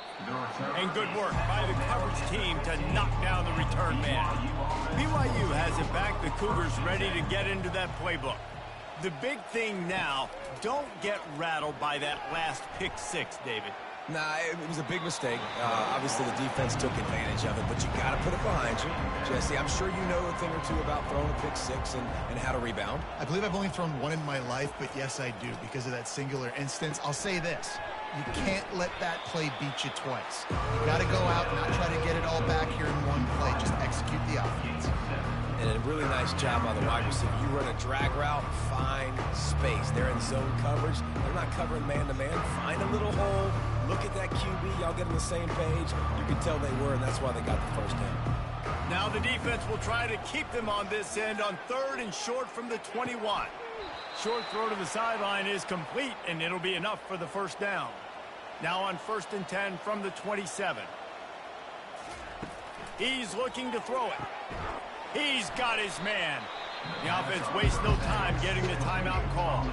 And good work by the coverage team to knock down the return man. BYU has it back. The Cougars ready to get into that playbook. The big thing now, don't get rattled by that last pick 6, David. Nah, it was a big mistake. Obviously, the defense took advantage of it, but you got to put it behind you. Jesse, I'm sure you know a thing or two about throwing a pick 6 and how to rebound. I believe I've only thrown one in my life, but yes, I do, because of that singular instance. I'll say this. You can't let that play beat you twice. You got to go out and not try to get it all back here in one play. Just execute the offense. And a really nice job by the wide receiver. You run a drag route, find space. They're in zone coverage. They're not covering man-to-man. Find a little hole. Look at that QB. Y'all get on the same page. You can tell they were, and that's why they got the first down. Now the defense will try to keep them on this end on 3rd and short from the 21. Short throw to the sideline is complete, and it'll be enough for the first down. Now on 1st and 10 from the 27. He's looking to throw it. He's got his man. The offense wastes no time getting the timeout call.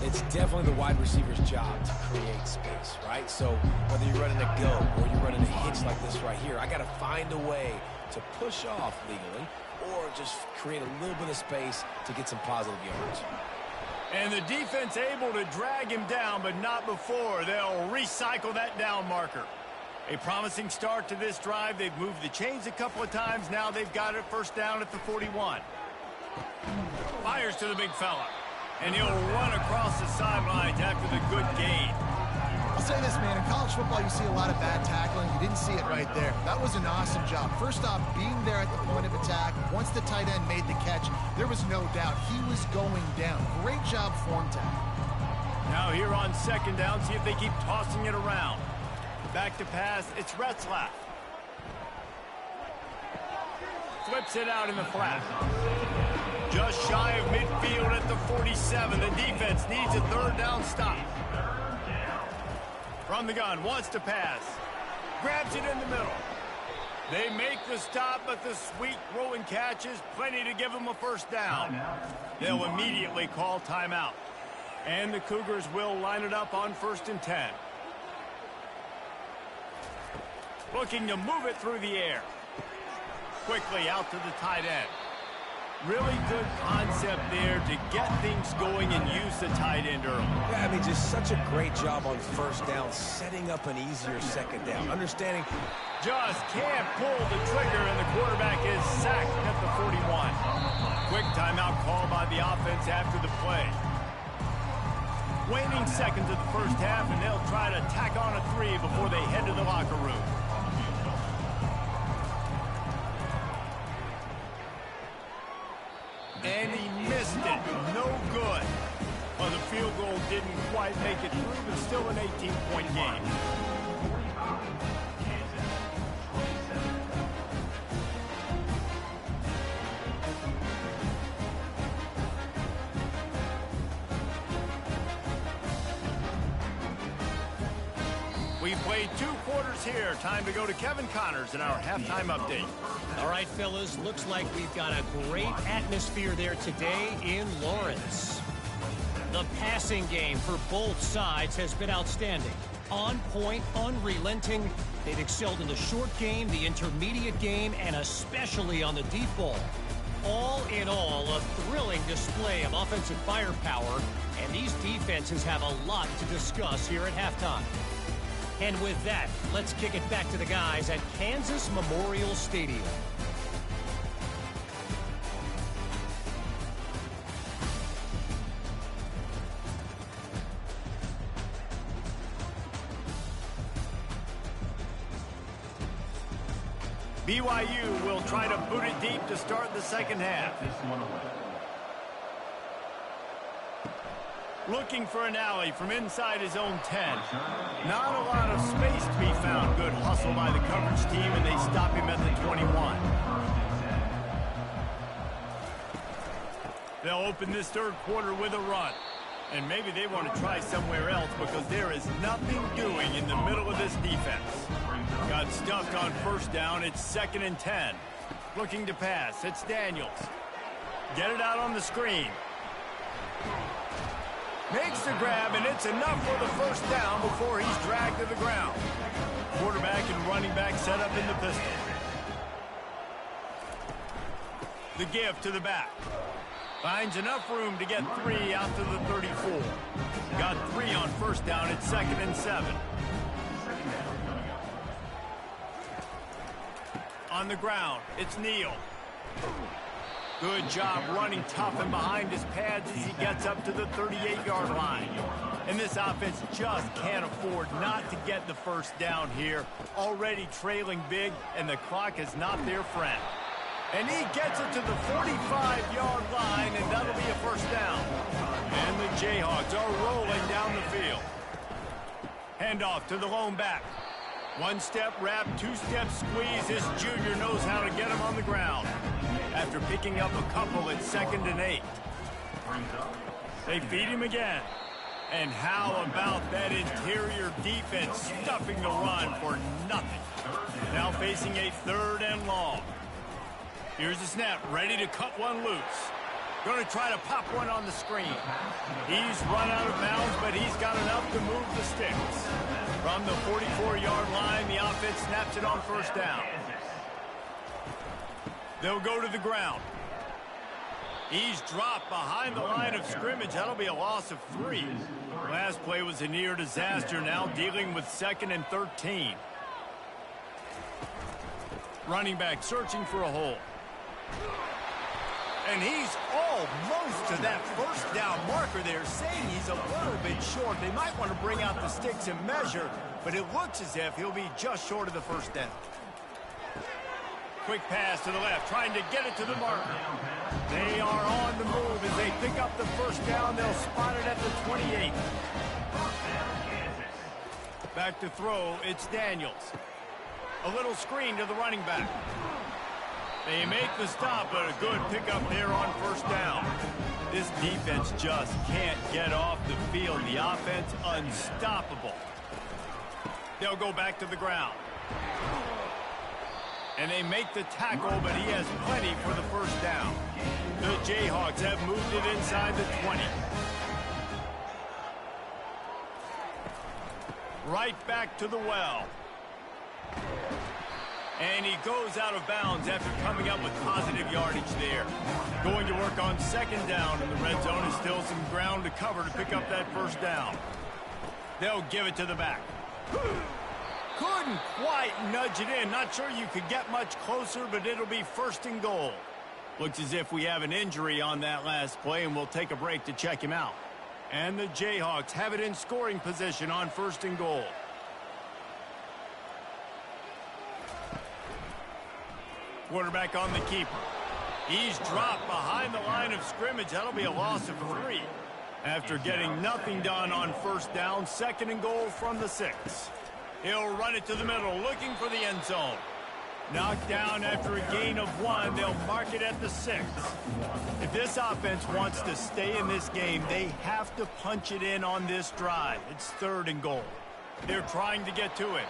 It's definitely the wide receiver's job to create space, right? So whether you're running a go or you're running a hitch like this right here, I got to find a way to push off legally or just create a little bit of space to get some positive yards. And the defense able to drag him down, but not before. They'll recycle that down marker. A promising start to this drive. They've moved the chains a couple of times. Now they've got it first down at the 41. Fires to the big fella. And he'll run across the sidelines after the good gain. I'll say this, man. In college football, you see a lot of bad tackling. You didn't see it right there. That was an awesome job. First off, being there at the point of attack. Once the tight end made the catch, there was no doubt he was going down. Great job form tackle. Now here on second down, see if they keep tossing it around. Back to pass, it's Retzlaff. Flips it out in the flat. Just shy of midfield at the 47. The defense needs a third down stop. From the gun, wants to pass. Grabs it in the middle. They make the stop, but the sweet throw and catch is plenty to give them a first down. They'll immediately call timeout. And the Cougars will line it up on 1st and 10. Looking to move it through the air. Quickly out to the tight end. Really good concept there to get things going and use the tight end early. Yeah, I mean, just such a great job on first down, setting up an easier second down. Understanding. Just can't pull the trigger, and the quarterback is sacked at the 41. Quick timeout call by the offense after the play. Waning seconds of the first half, and they'll try to tack on a 3 before they head to the locker room. And he missed it. No good. Well, the field goal didn't quite make it through, but still an 18-point game. We played 2 quarters here. Time to go to Kevin Connors in our halftime update. All right, fellas, looks like we've got a great atmosphere there today in Lawrence. The passing game for both sides has been outstanding. On point, unrelenting. They've excelled in the short game, the intermediate game, and especially on the deep ball. All in all, a thrilling display of offensive firepower, and these defenses have a lot to discuss here at halftime. And with that, let's kick it back to the guys at Kansas Memorial Stadium. BYU will try to boot it deep to start the second half. Looking for an alley from inside his own 10. Not a lot of space to be found. Good hustle by the coverage team, and they stop him at the 21. They'll open this third quarter with a run. And maybe they want to try somewhere else because there is nothing doing in the middle of this defense. Got stuffed on first down. It's 2nd and 10. Looking to pass. It's Daniels. Get it out on the screen. Makes the grab, and it's enough for the first down before he's dragged to the ground. Quarterback and running back set up in the pistol. The give to the back. Finds enough room to get 3 out to the 34. Got 3 on first down. It's 2nd and 7. On the ground, it's Neal. Good job running tough and behind his pads as he gets up to the 38-yard line. And this offense just can't afford not to get the first down here. Already trailing big, and the clock is not their friend. And he gets it to the 45-yard line, and that'll be a first down. And the Jayhawks are rolling down the field. Handoff to the lone back. 1-step wrap, 2-step squeeze. This junior knows how to get him on the ground. After picking up a couple, it's 2nd and 8. They feed him again. And how about that interior defense stuffing the run for nothing? Now facing a 3rd and long. Here's the snap, ready to cut one loose. Going to try to pop one on the screen. He's run out of bounds, but he's got enough to move the sticks. From the 44-yard line, the offense snaps it on first down. They'll go to the ground. He's dropped behind the line of scrimmage. That'll be a loss of 3. Last play was a near disaster, now dealing with 2nd and 13. Running back searching for a hole. And he's almost to that first down marker there, saying he's a little bit short. They might want to bring out the sticks and measure, but it looks as if he'll be just short of the first down. Quick pass to the left, trying to get it to the marker. They are on the move as they pick up the first down. They'll spot it at the 28. Back to throw, it's Daniels. A little screen to the running back. They make the stop, but a good pickup there on first down. This defense just can't get off the field. The offense unstoppable. They'll go back to the ground. And they make the tackle, but he has plenty for the first down. The Jayhawks have moved it inside the 20. Right back to the well. And he goes out of bounds after coming up with positive yardage there. Going to work on second down, and the red zone is still some ground to cover to pick up that first down. They'll give it to the back. Couldn't quite nudge it in. Not sure you could get much closer, but it'll be first and goal. Looks as if we have an injury on that last play, and we'll take a break to check him out. And the Jayhawks have it in scoring position on first and goal. Quarterback on the keeper. He's dropped behind the line of scrimmage. That'll be a loss of 3. After getting nothing done on first down, second and goal from the 6. He'll run it to the middle, looking for the end zone. Knocked down after a gain of 1. They'll mark it at the 6. If this offense wants to stay in this game, they have to punch it in on this drive. It's third and goal. They're trying to get to it.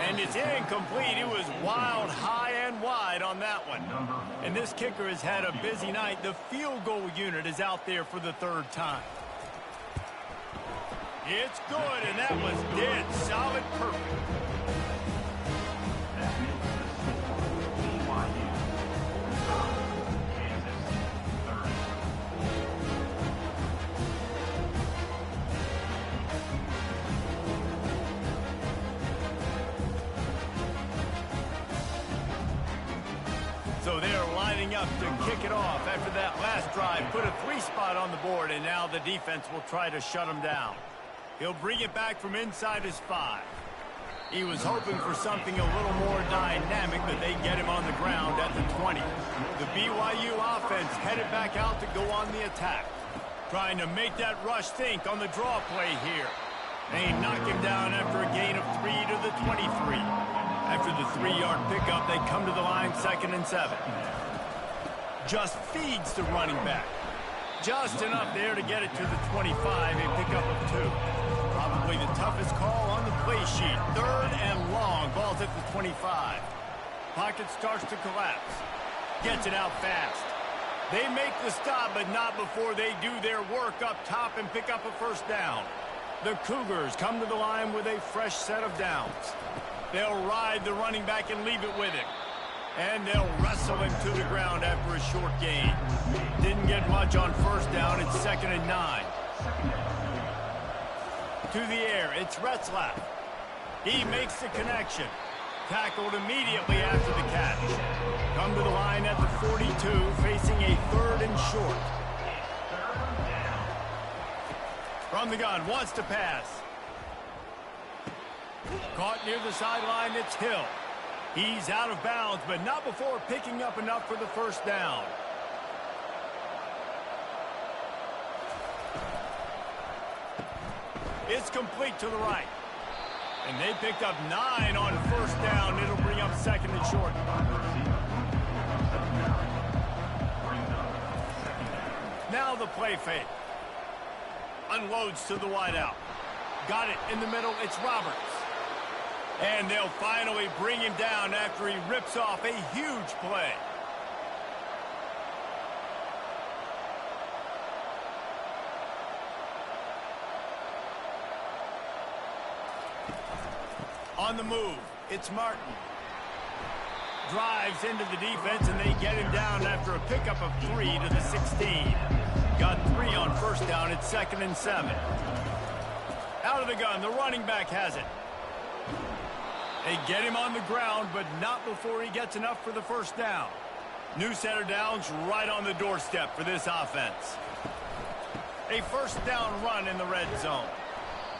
And it's incomplete. It was wild, high and wide on that one. And this kicker has had a busy night. The field goal unit is out there for the third time. It's good, and that was dead solid perfect. So they're lining up to kick it off after that last drive. Put a 3 spot on the board, and now the defense will try to shut them down. He'll bring it back from inside his 5. He was hoping for something a little more dynamic, but they get him on the ground at the 20. The BYU offense headed back out to go on the attack. Trying to make that rush think on the draw play here. They knock him down after a gain of 3 to the 23. After the 3-yard pickup, they come to the line, second and 7. Just feeds the running back. Just enough there to get it to the 25, a pickup of 2. Probably the toughest call on the play sheet. Third and long, ball's at the 25. Pocket starts to collapse. Gets it out fast. They make the stop, but not before they do their work up top and pick up a first down. The Cougars come to the line with a fresh set of downs. They'll ride the running back and leave it with him. And they'll wrestle him to the ground after a short gain. Didn't get much on first down. It's second and 9. To the air, it's Retzlaff. He makes the connection. Tackled immediately after the catch. Come to the line at the 42, facing a third and short. From the gun, wants to pass. Caught near the sideline, it's Hill. He's out of bounds, but not before picking up enough for the first down. It's complete to the right. And they picked up 9 on first down. It'll bring up second and short. Now the play fake. Unloads to the wideout. Got it in the middle. It's Roberts. And they'll finally bring him down after he rips off a huge play. On the move, it's Martin. Drives into the defense, and they get him down after a pickup of 3 to the 16. Got 3 on first down. It's second and 7. Out of the gun, the running back has it. They get him on the ground, but not before he gets enough for the first down. New set of downs right on the doorstep for this offense. A first down run in the red zone.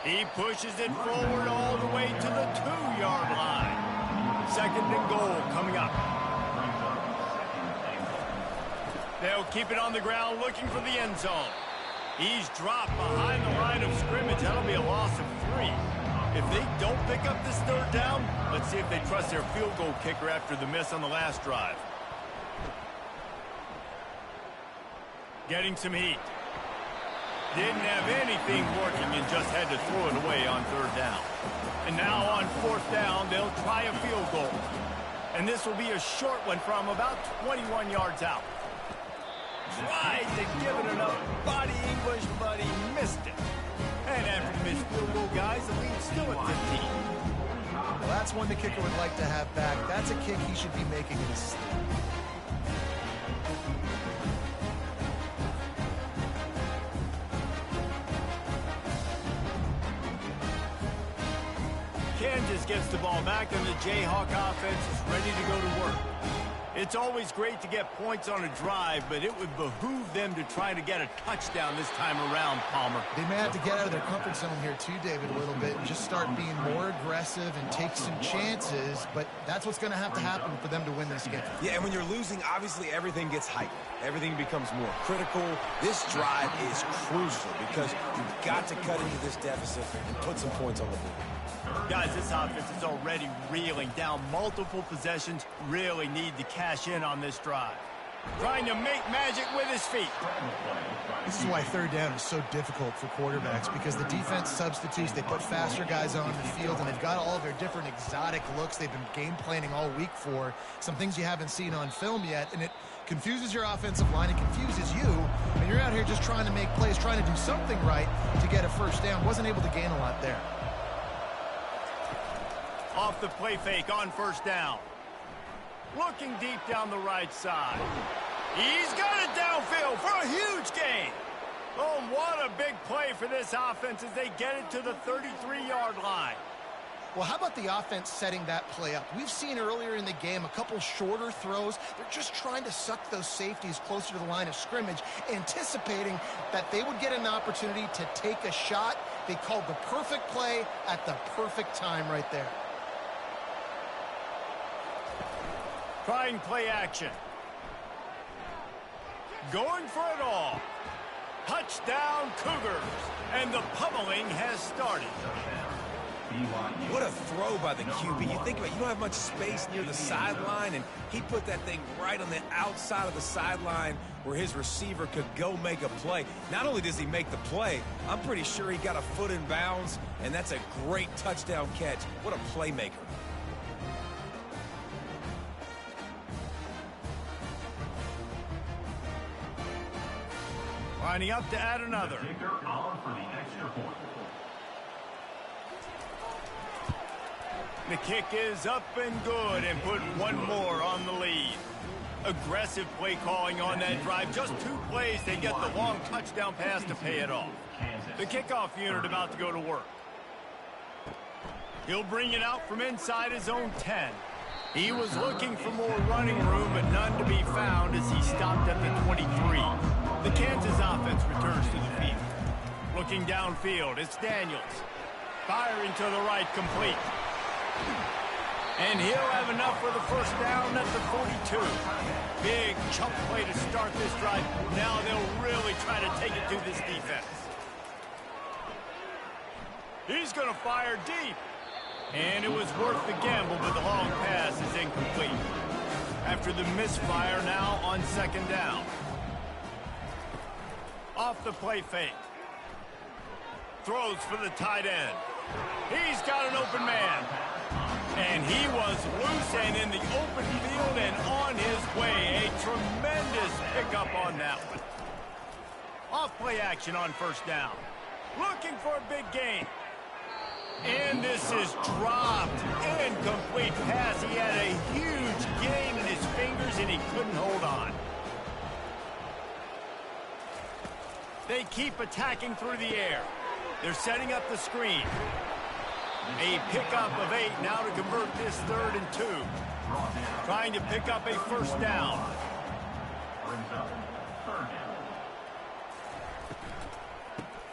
He pushes it forward all the way to the 2-yard line. Second and goal coming up. They'll keep it on the ground looking for the end zone. He's dropped behind the line of scrimmage. That'll be a loss of 3. If they don't pick up this third down, let's see if they trust their field goal kicker after the miss on the last drive. Getting some heat. Didn't have anything working and just had to throw it away on third down. And now on fourth down, they'll try a field goal. And this will be a short one from about 21 yards out. Tried to give it enough body English, but he missed it. And after the missed field goal, guys, the lead's still at 15. Well, that's one the kicker would like to have back. That's a kick he should be making in his sleep. Kansas gets the ball back, and the Jayhawk offense is ready to go to work. It's always great to get points on a drive, but it would behoove them to try to get a touchdown this time around, Palmer. They may have to get out of their comfort zone here too, David, a little bit, and just start being more aggressive and take some chances, but that's what's going to have to happen for them to win this game. Yeah, and when you're losing, obviously everything gets heightened. Everything becomes more critical. This drive is crucial because you've got to cut into this deficit and put some points on the board. Guys, this offense is already reeling down multiple possessions. Really need to cash in on this drive. Trying to make magic with his feet. This is why third down is so difficult for quarterbacks, because the defense substitutes. They put faster guys on the field, and they've got all their different exotic looks they've been game planning all week for. Some things you haven't seen on film yet, and it confuses your offensive line. It confuses you, and you're out here just trying to make plays, trying to do something right to get a first down. Wasn't able to gain a lot there. Off the play fake on first down. Looking deep down the right side. He's got it downfield for a huge gain. Oh, what a big play for this offense as they get it to the 33-yard line. Well, how about the offense setting that play up? We've seen earlier in the game a couple shorter throws. They're just trying to suck those safeties closer to the line of scrimmage, anticipating that they would get an opportunity to take a shot. They called the perfect play at the perfect time right there. Trying play action. Going for it all. Touchdown Cougars. And the pummeling has started. What a throw by the QB. You think about it, you don't have much space near the sideline, and he put that thing right on the outside of the sideline where his receiver could go make a play. Not only does he make the play, I'm pretty sure he got a foot in bounds, and that's a great touchdown catch. What a playmaker. Lining up to add another. The kick is up and good, and put one more on the lead. Aggressive play calling on that drive. Just 2 plays, they get the long touchdown pass to pay it off. The kickoff unit about to go to work. He'll bring it out from inside his own 10. He was looking for more running room, but none to be found as he stopped at the 23. The Kansas offense returns to the field. Looking downfield, it's Daniels. Firing to the right, complete. And he'll have enough for the first down at the 42. Big chunk play to start this drive. Now they'll really try to take it to this defense. He's going to fire deep. And it was worth the gamble, but the long pass is incomplete. After the misfire, now on second down. Off the play fake. Throws for the tight end. He's got an open man. And he was loose and in the open field and on his way. A tremendous pickup on that one. Off play action on first down. Looking for a big gain. And this is dropped. Incomplete pass. He had a huge gain in his fingers and he couldn't hold on. They keep attacking through the air. They're setting up the screen. A pickup of 8 now to convert this 3rd and 2. Trying to pick up a first down.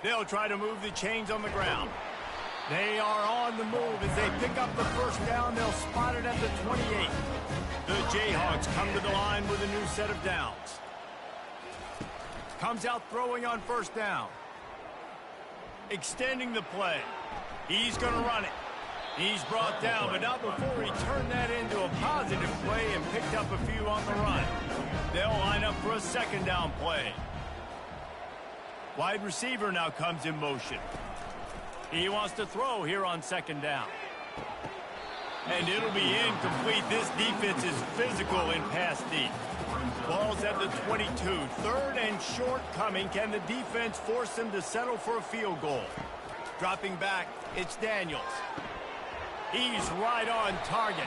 They'll try to move the chains on the ground. They are on the move as they pick up the first down. They'll spot it at the 28. The Jayhawks come to the line with a new set of downs. Comes out throwing on first down. Extending the play. He's going to run it. He's brought down, but not before he turned that into a positive play and picked up a few on the run. They'll line up for a second down play. Wide receiver now comes in motion. He wants to throw here on second down. And it'll be incomplete. This defense is physical in pass deep. Ball's at the 22. Third and short coming. Can the defense force them to settle for a field goal? Dropping back, it's Daniels. He's right on target.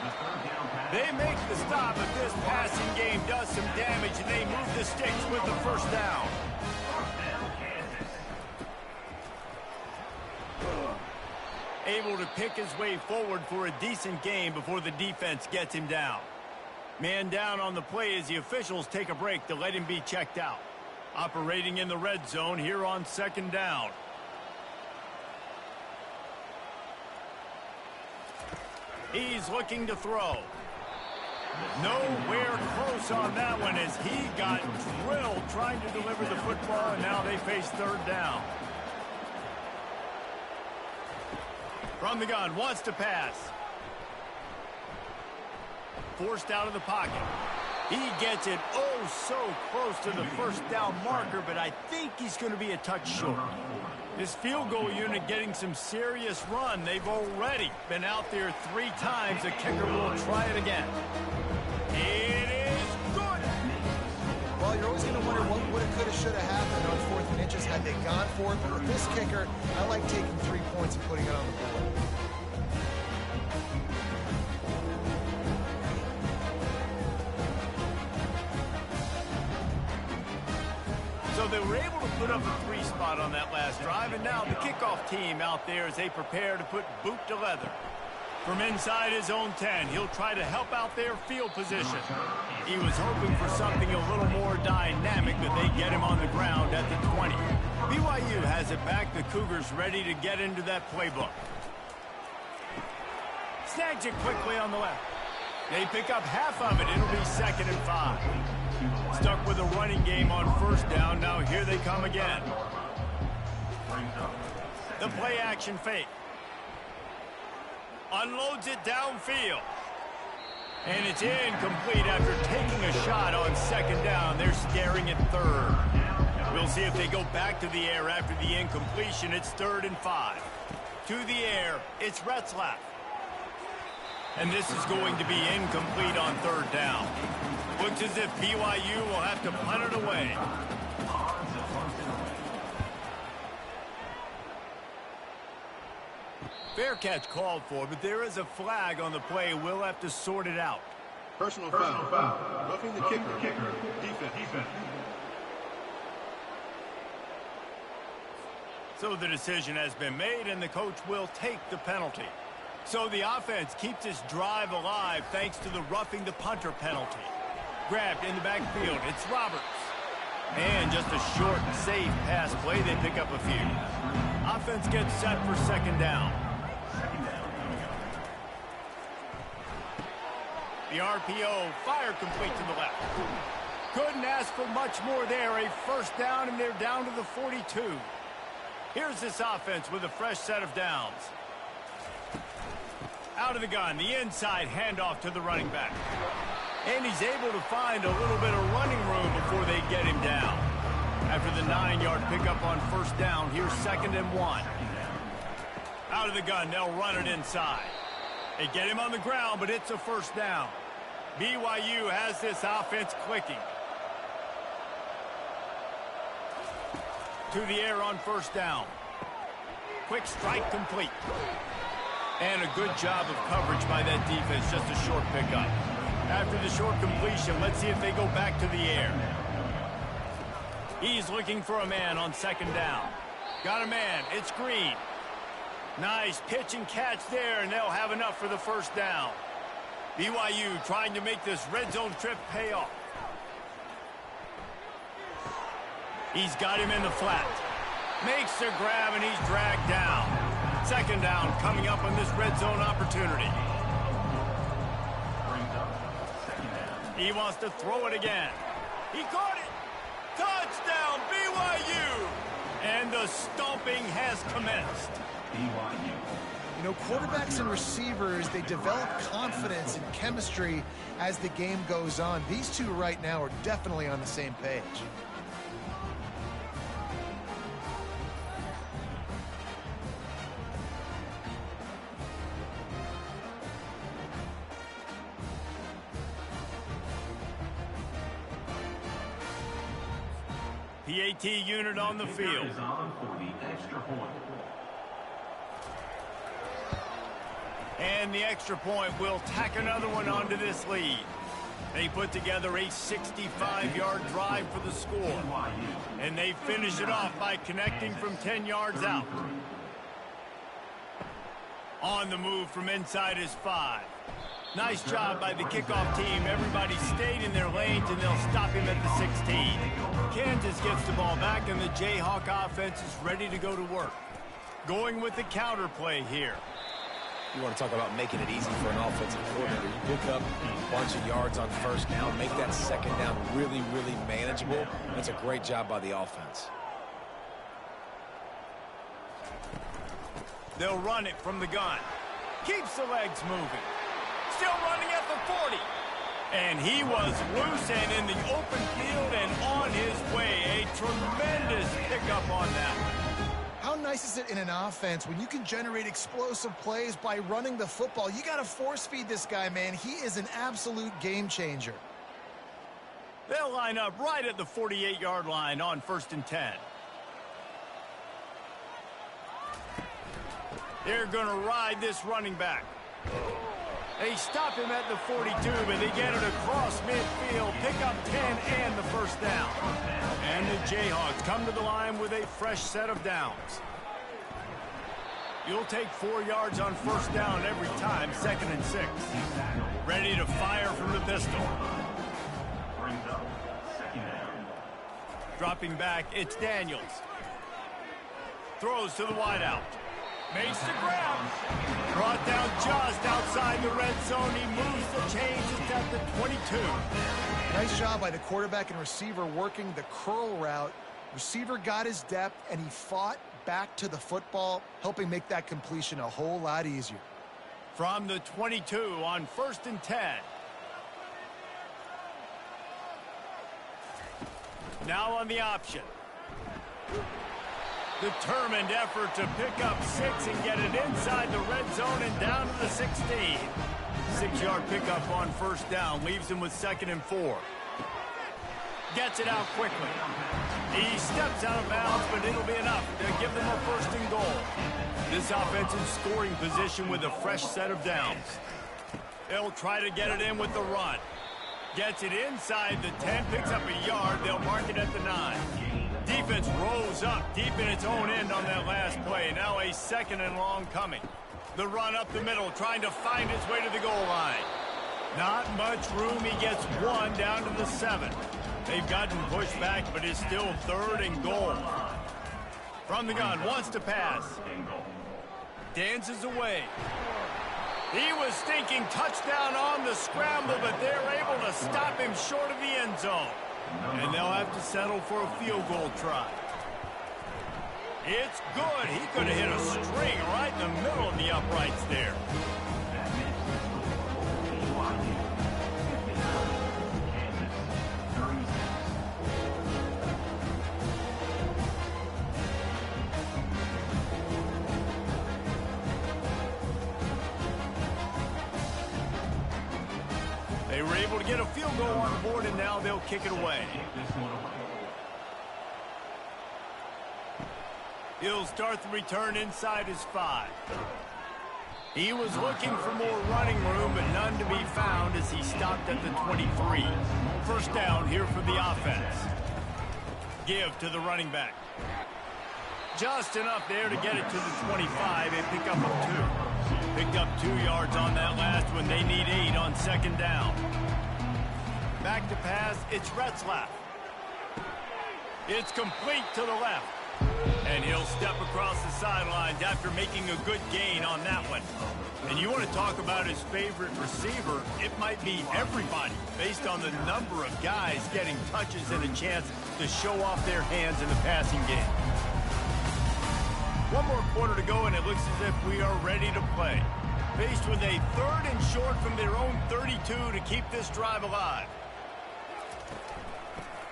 They make the stop, but this passing game does some damage, and they move the sticks with the first down. Able to pick his way forward for a decent game before the defense gets him down. Man down on the play as the officials take a break to let him be checked out. Operating in the red zone here on second down. He's looking to throw. Nowhere close on that one as he got drilled trying to deliver the football, and now they face third down. From the gun, wants to pass. Forced out of the pocket. He gets it oh so close to the first down marker, but I think he's going to be a touch short. This field goal unit getting some serious run. They've already been out there 3 times. The kicker will try it again. It is good. Well, you're always going to wonder what would have, could have, should have happened on 4th and inches had they gone for it. But with this kicker, I like taking 3 points and putting it on the board. So they were able to put up a 3 spot on that last drive, and now the kickoff team out there as they prepare to put boot to leather. From inside his own 10, he'll try to help out their field position. He was hoping for something a little more dynamic, but they get him on the ground at the 20. BYU has it back. The Cougars ready to get into that playbook. Snags it quickly on the left. They pick up half of it. It'll be 2nd and 5. Stuck with a running game on first down. Now here they come again. The play action fake. Unloads it downfield. And it's incomplete after taking a shot on 2nd down. They're staring at 3rd. We'll see if they go back to the air after the incompletion. It's 3rd and 5. To the air, it's Retzlaff. And this is going to be incomplete on 3rd down. Looks as if BYU will have to punt it away. Fair catch called for, but there is a flag on the play. We'll have to sort it out. Personal foul. Roughing the kicker. Defense. So the decision has been made, and the coach will take the penalty. So the offense keeps its drive alive thanks to the roughing the punter penalty. Grabbed in the backfield, it's Roberts. And just a short, safe pass play, they pick up a few. Offense gets set for 2nd down. The RPO, fire complete to the left. Couldn't ask for much more there. A 1st down, and they're down to the 42. Here's this offense with a fresh set of downs. Out of the gun, the inside handoff to the running back. And he's able to find a little bit of running room before they get him down. After the 9-yard pickup on 1st down, here's 2nd and 1. Out of the gun, they'll run it inside. They get him on the ground, but it's a 1st down. BYU has this offense clicking. To the air on 1st down. Quick strike complete. And a good job of coverage by that defense, just a short pickup. After the short completion, let's see if they go back to the air. He's looking for a man on 2nd down. Got a man, it's Green. Nice pitch and catch there, and they'll have enough for the 1st down. BYU trying to make this red zone trip pay off. He's got him in the flat. Makes the grab, and he's dragged down. 2nd down coming up on this red zone opportunity. He wants to throw it again. He caught it. Touchdown, BYU! And the stomping has commenced. BYU. You know, quarterbacks and receivers, they develop confidence and chemistry as the game goes on. These two right now are definitely on the same page. PAT unit on the field. Is on for the extra point. And the extra point will tack another one onto this lead. They put together a 65-yard drive for the score. And they finish it off by connecting from 10 yards out. On the move from inside is 5. Nice job by the kickoff team. Everybody stayed in their lanes, and they'll stop him at the 16. Kansas gets the ball back, and the Jayhawk offense is ready to go to work. Going with the counter play here. You want to talk about making it easy for an offensive coordinator. You pick up a bunch of yards on first down, make that second down really, really manageable. That's a great job by the offense. They'll run it from the gun. Keeps the legs moving. Still running at the 40. And he was loose and in the open field and on his way. A tremendous pickup on that. How nice is it in an offense when you can generate explosive plays by running the football? You got to force feed this guy, man. He is an absolute game changer. They'll line up right at the 48-yard line on 1st and 10. They're going to ride this running back. They stop him at the 42, but they get it across midfield, pick up 10 and the first down. And the Jayhawks come to the line with a fresh set of downs. You'll take 4 yards on first down every time, 2nd and 6. Ready to fire from the pistol. Brings up second down. Dropping back, it's Daniels. Throws to the wideout. Makes the grab. Brought down just outside the red zone. He moves the chains. It's at the 22. Nice job by the quarterback and receiver working the curl route. Receiver got his depth, and he fought back to the football, helping make that completion a whole lot easier. From the 22 on 1st and 10. Now on the option. Determined effort to pick up 6 and get it inside the red zone and down to the 16. 6-yard pickup on first down leaves him with 2nd and 4. Gets it out quickly. He steps out of bounds, but it'll be enough to give them a 1st and goal. This offense in scoring position with a fresh set of downs. They'll try to get it in with the run. Gets it inside the 10, picks up a yard. They'll mark it at the 9. Defense rose up deep in its own end on that last play. Now a 2nd and long coming. The run up the middle, trying to find its way to the goal line. Not much room. He gets 1 down to the 7. They've gotten pushed back, but it's still 3rd and goal. From the gun, wants to pass. Dances away. He was thinking touchdown on the scramble, but they're able to stop him short of the end zone. And they'll have to settle for a field goal try. It's good. He could have hit a string right in the middle of the uprights there. They were able to get a field goal on the board, and now they'll kick it away. He'll start the return inside his 5. He was looking for more running room, but none to be found as he stopped at the 23. First down here for the offense. Give to the running back. Just enough there to get it to the 25 and pick up a 2. Picked up 2 yards on that last one. They need 8 on 2nd down. Back to pass, it's Retzlaff. It's complete to the left. And he'll step across the sidelines after making a good gain on that one. And you want to talk about his favorite receiver, it might be everybody, based on the number of guys getting touches and a chance to show off their hands in the passing game. One more quarter to go, and it looks as if we are ready to play. Faced with a 3rd and short from their own 32 to keep this drive alive.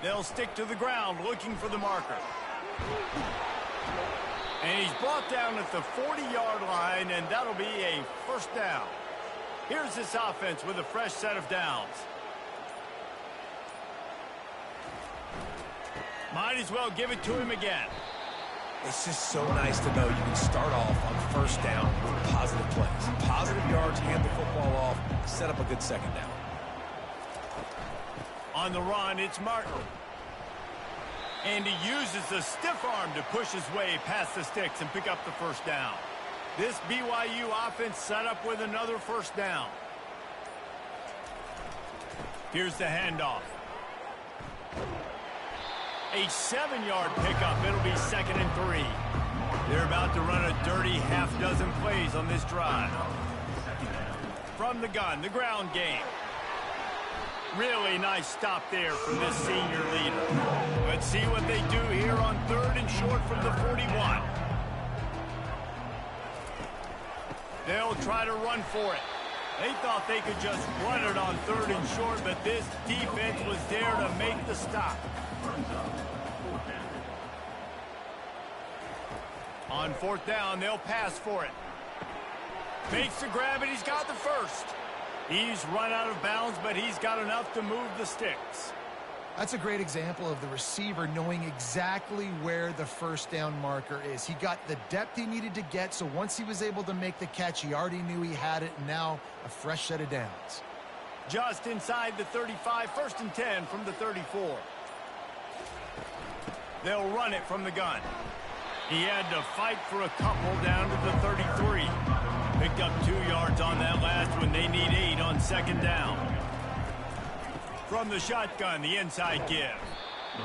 They'll stick to the ground looking for the marker. And he's brought down at the 40-yard line, and that'll be a first down. Here's this offense with a fresh set of downs. Might as well give it to him again. It's just so nice to know you can start off on first down with positive plays. Positive yards, hand the football off, set up a good second down. On the run, it's Martin. And he uses the stiff arm to push his way past the sticks and pick up the first down. This BYU offense set up with another first down. Here's the handoff. A 7-yard pickup. It'll be 2nd and 3. They're about to run a dirty half-dozen plays on this drive. From the gun, the ground game. Really nice stop there from this senior leader. Let's see what they do here on 3rd and short from the 41. They'll try to run for it. They thought they could just run it on 3rd and short, but this defense was there to make the stop. On 4th down, they'll pass for it. Makes the grab, and he's got the first. He's run out of bounds, but he's got enough to move the sticks. That's a great example of the receiver knowing exactly where the first down marker is. He got the depth he needed to get, so once he was able to make the catch, he already knew he had it, and now a fresh set of downs. Just inside the 35, 1st and 10 from the 34. They'll run it from the gun. He had to fight for a couple down to the 33. Picked up 2 yards on that last one. They need 8 on 2nd down. From the shotgun, the inside give.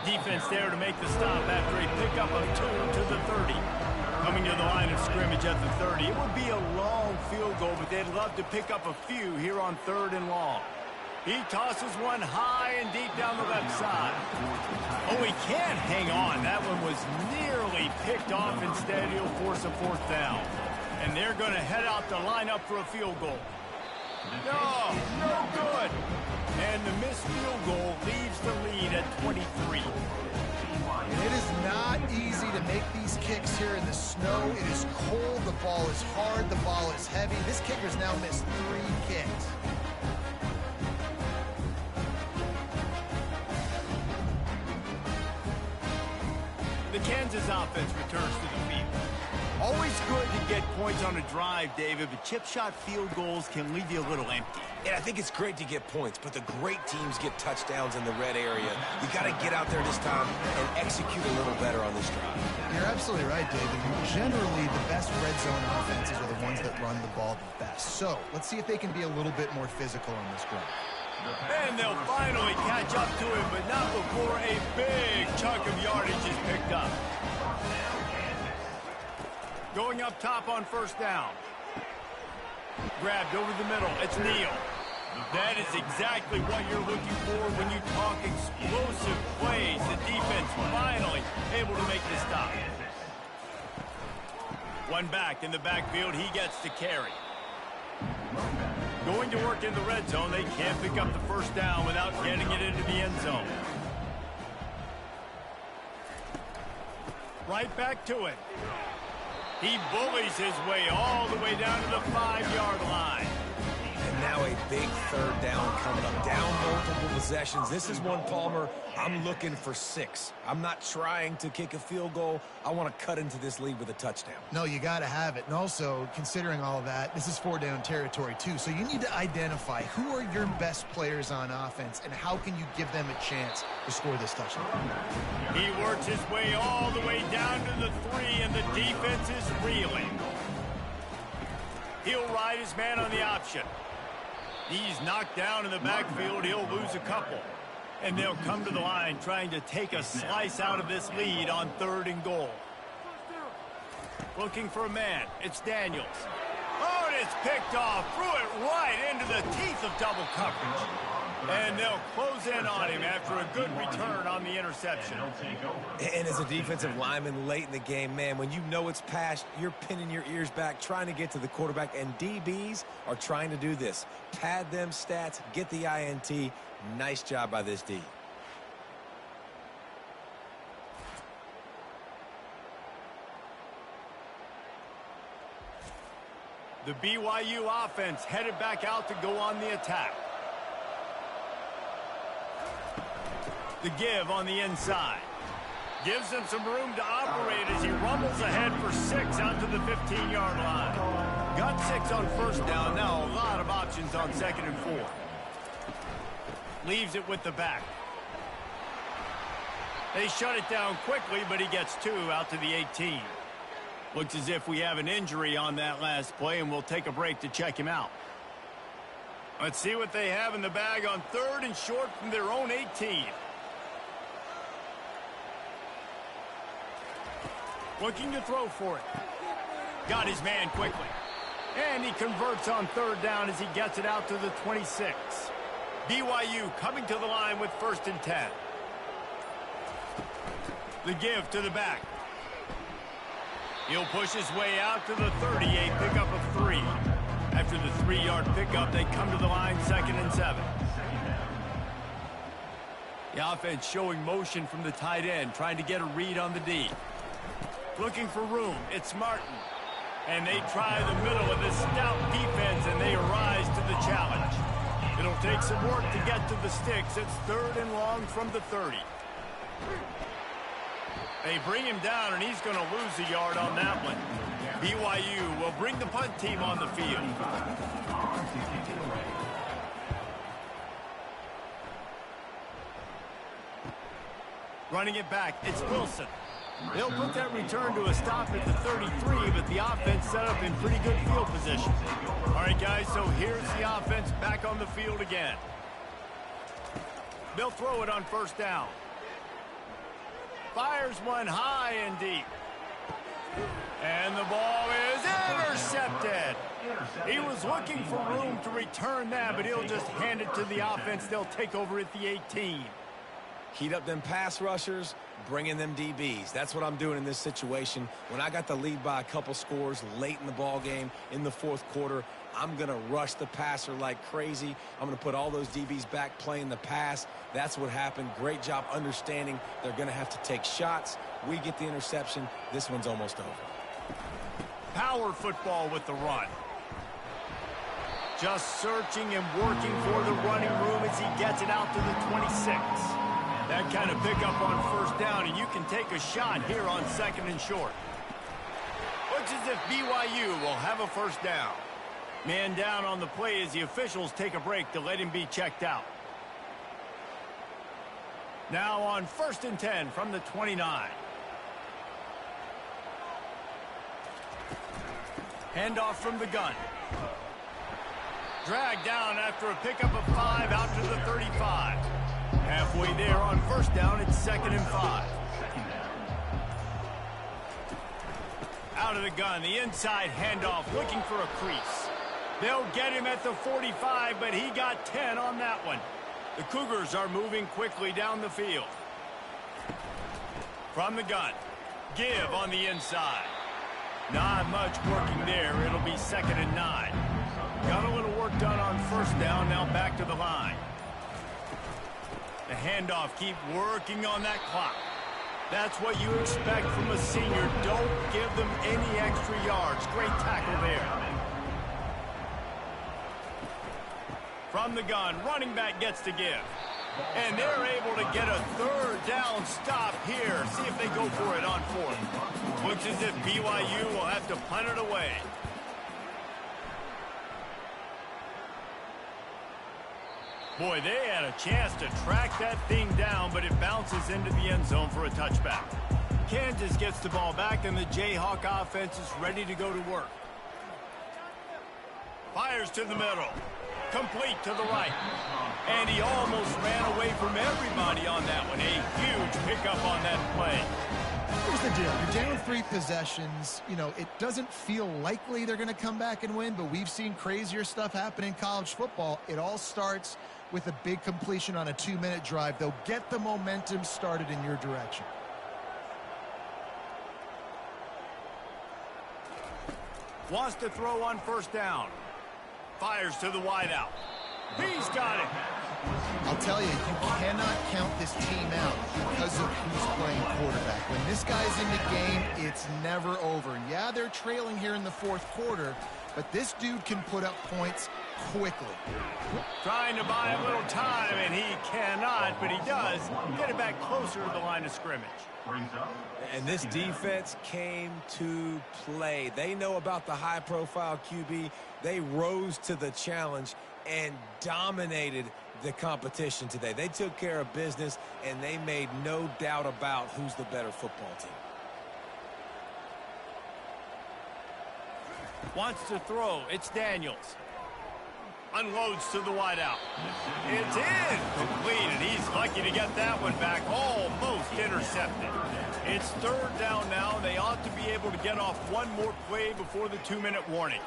Defense there to make the stop after a pickup of 2 to the 30. Coming to the line of scrimmage at the 30. It would be a long field goal, but they'd love to pick up a few here on 3rd and long. He tosses one high and deep down the left side. Oh, he can't hang on. That one was nearly picked off. Instead, he'll force a 4th down. And they're going to head out to line up for a field goal. No good. And the missed field goal leaves the lead at 23. It is not easy to make these kicks here in the snow. It is cold. The ball is hard. The ball is heavy. This kicker's now missed 3 kicks. The Kansas offense returns to the field. Always good to get points on a drive, David, but chip shot field goals can leave you a little empty. And I think it's great to get points, but the great teams get touchdowns in the red area. You got to get out there this time and execute a little better on this drive. You're absolutely right, David. Generally, the best red zone offenses are the ones that run the ball the best. So let's see if they can be a little bit more physical on this drive. And they'll finally catch up to him, but not before a big chunk of yardage is picked up. Going up top on 1st down. Grabbed over the middle. It's Neal. That is exactly what you're looking for when you talk explosive plays. The defense finally able to make the stop. One back in the backfield. He gets to carry. Going to work in the red zone. They can't pick up the first down without getting it into the end zone. Right back to it. He bullies his way all the way down to the 5-yard line. And now a big 3rd down coming up. Down multiple possessions. This is one, Palmer, I'm looking for 6. I'm not trying to kick a field goal. I want to cut into this lead with a touchdown. No, you got to have it. And also, considering all of that, this is 4-down territory too. So you need to identify who are your best players on offense and how can you give them a chance to score this touchdown. He works his way all the way down to the 3, and the defense is reeling. He'll ride his man on the option. He's knocked down in the backfield. He'll lose a couple. And they'll come to the line trying to take a slice out of this lead on 3rd and goal. Looking for a man. It's Daniels. Oh, and it's picked off. Threw it right into the teeth of double coverage. And they'll close in on him after a good return on the interception. And as a defensive lineman late in the game, man, when you know it's passed, you're pinning your ears back, trying to get to the quarterback, and DBs are trying to do this. Pad them stats, get the INT. Nice job by this D. The BYU offense headed back out to go on the attack. The give on the inside. Gives him some room to operate as he rumbles ahead for 6 out to the 15-yard line. Got 6 on first down. Now a lot of options on 2nd and 4. Leaves it with the back. They shut it down quickly, but he gets 2 out to the 18. Looks as if we have an injury on that last play, and we'll take a break to check him out. Let's see what they have in the bag on 3rd and short from their own 18. Looking to throw for it. Got his man quickly. And he converts on 3rd down as he gets it out to the 26. BYU coming to the line with 1st and 10. The give to the back. He'll push his way out to the 38, pickup of 3. After the 3-yard pickup, they come to the line 2nd and 7. The offense showing motion from the tight end, trying to get a read on the D. Looking for room, it's Martin. And they try the middle of this stout defense, and they rise to the challenge. It'll take some work to get to the sticks. It's 3rd and long from the 30. They bring him down, and he's going to lose a yard on that one. BYU will bring the punt team on the field. Running it back, it's Wilson. They'll put that return to a stop at the 33, but the offense set up in pretty good field position. All right, guys, so here's the offense back on the field again. They'll throw it on 1st down. Fires one high and deep. And the ball is intercepted. He was looking for room to return that, but he'll just hand it to the offense. They'll take over at the 18. Heat up them pass rushers, bring in them DBs. That's what I'm doing in this situation. When I got the lead by a couple scores late in the ball game in the 4th quarter, I'm going to rush the passer like crazy. I'm going to put all those DBs back playing the pass. That's what happened. Great job understanding they're going to have to take shots. We get the interception. This one's almost over. Power football with the run. Just searching and working for the running room as he gets it out to the 26. That kind of pickup on 1st down, and you can take a shot here on 2nd and short. Looks as if BYU will have a 1st down. Man down on the play as the officials take a break to let him be checked out. Now on 1st and 10 from the 29. Handoff from the gun. Dragged down after a pickup of 5 out to the 35. Halfway there on 1st down, it's 2nd and 5. Out of the gun, the inside handoff, looking for a crease. They'll get him at the 45, but he got 10 on that one. The Cougars are moving quickly down the field. From the gun, give on the inside. Not much working there. It'll be 2nd and 9. Got a little work done on 1st down, now back to the line. The handoff, keep working on that clock. That's what you expect from a senior. Don't give them any extra yards. Great tackle there. From the gun, running back gets to give. And they're able to get a 3rd down stop here. See if they go for it on 4th. Looks as if BYU will have to punt it away. Boy, they had a chance to track that thing down, but it bounces into the end zone for a touchback. Kansas gets the ball back, and the Jayhawk offense is ready to go to work. Fires to the middle. Complete to the right. And he almost ran away from everybody on that one. A huge pickup on that play. Here's the deal. You're down 3 possessions. You know, it doesn't feel likely they're going to come back and win, but we've seen crazier stuff happen in college football. It all starts with a big completion on a 2-minute drive. They'll get the momentum started in your direction. Wants to throw on first down. Fires to the wideout. He's got it. I'll tell you, you cannot count this team out because of who's playing quarterback. When this guy's in the game, it's never over. And yeah, they're trailing here in the 4th quarter, but this dude can put up points quickly. Trying to buy a little time, and he cannot, but he does get it back closer to the line of scrimmage. And this defense came to play. They know about the high-profile QB. They rose to the challenge and dominated the competition today. They took care of business, and they made no doubt about who's the better football team. Wants to throw. It's Daniels. Unloads to the wideout. It's incomplete, and he's lucky to get that one back. Almost intercepted. It's 3rd down now. They ought to be able to get off one more play before the 2-minute warning.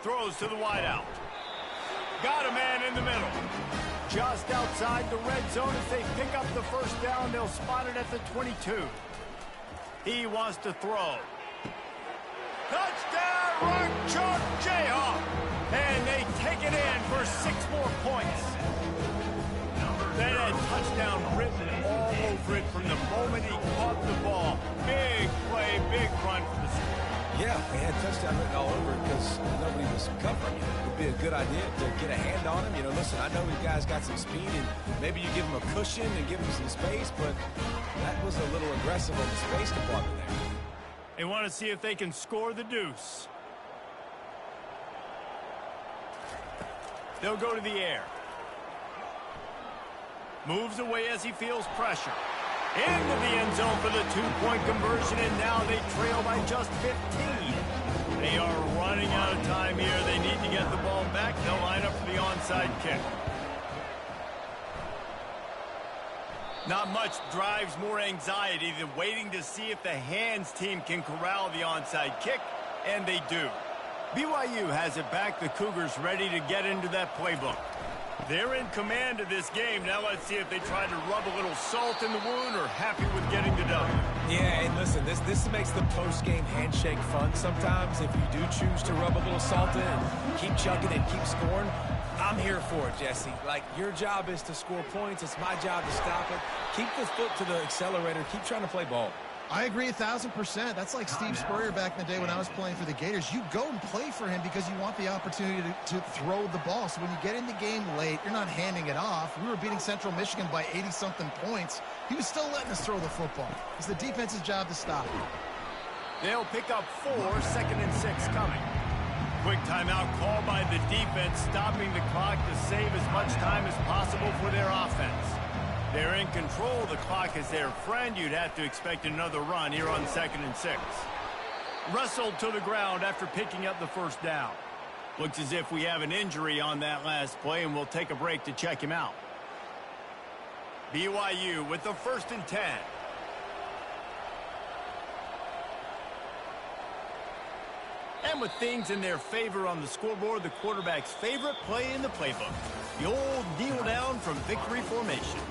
Throws to the wideout. Got a man in the middle. Just outside the red zone. As they pick up the first down, they'll spot it at the 22. He wants to throw. Touchdown, Rock Chalk Jayhawk. And they take it in for 6 more points. They had touchdown written all over it from the moment he caught the ball. Big play, big run for the score. Yeah, they had touchdown written all over it because nobody was covering it. It would be a good idea to get a hand on him. You know, listen, I know these guys got some speed, and maybe you give them a cushion and give them some space, but that was a little aggressive on the space department there. They want to see if they can score the deuce. They'll go to the air. Moves away as he feels pressure. Into the end zone for the 2-point conversion, and now they trail by just 15. They are running out of time here. They need to get the ball back. They'll line up for the onside kick. Not much drives more anxiety than waiting to see if the hands team can corral the onside kick, and they do. BYU has it back. The Cougars ready to get into that playbook. They're in command of this game. Now let's see if they try to rub a little salt in the wound or happy with getting the W. Yeah, and listen, this makes the post-game handshake fun sometimes. If you do choose to rub a little salt in and keep chugging and keep scoring, I'm here for it, Jesse. Like, your job is to score points. It's my job to stop it. Keep the foot to the accelerator. Keep trying to play ball. I agree 1,000%. That's like Steve Spurrier back in the day when I was playing for the Gators. You go and play for him because you want the opportunity to throw the ball. So when you get in the game late, you're not handing it off. We were beating Central Michigan by 80-something points. He was still letting us throw the football. It's the defense's job to stop it. They'll pick up 4, 2nd and 6 coming. Quick timeout call by the defense, stopping the clock to save as much time as possible for their offense. They're in control. The clock is their friend. You'd have to expect another run here on 2nd and 6. Wrestled to the ground after picking up the first down. Looks as if we have an injury on that last play, and we'll take a break to check him out. BYU with the 1st and 10. And with things in their favor on the scoreboard, the quarterback's favorite play in the playbook. The old kneel down from victory formation.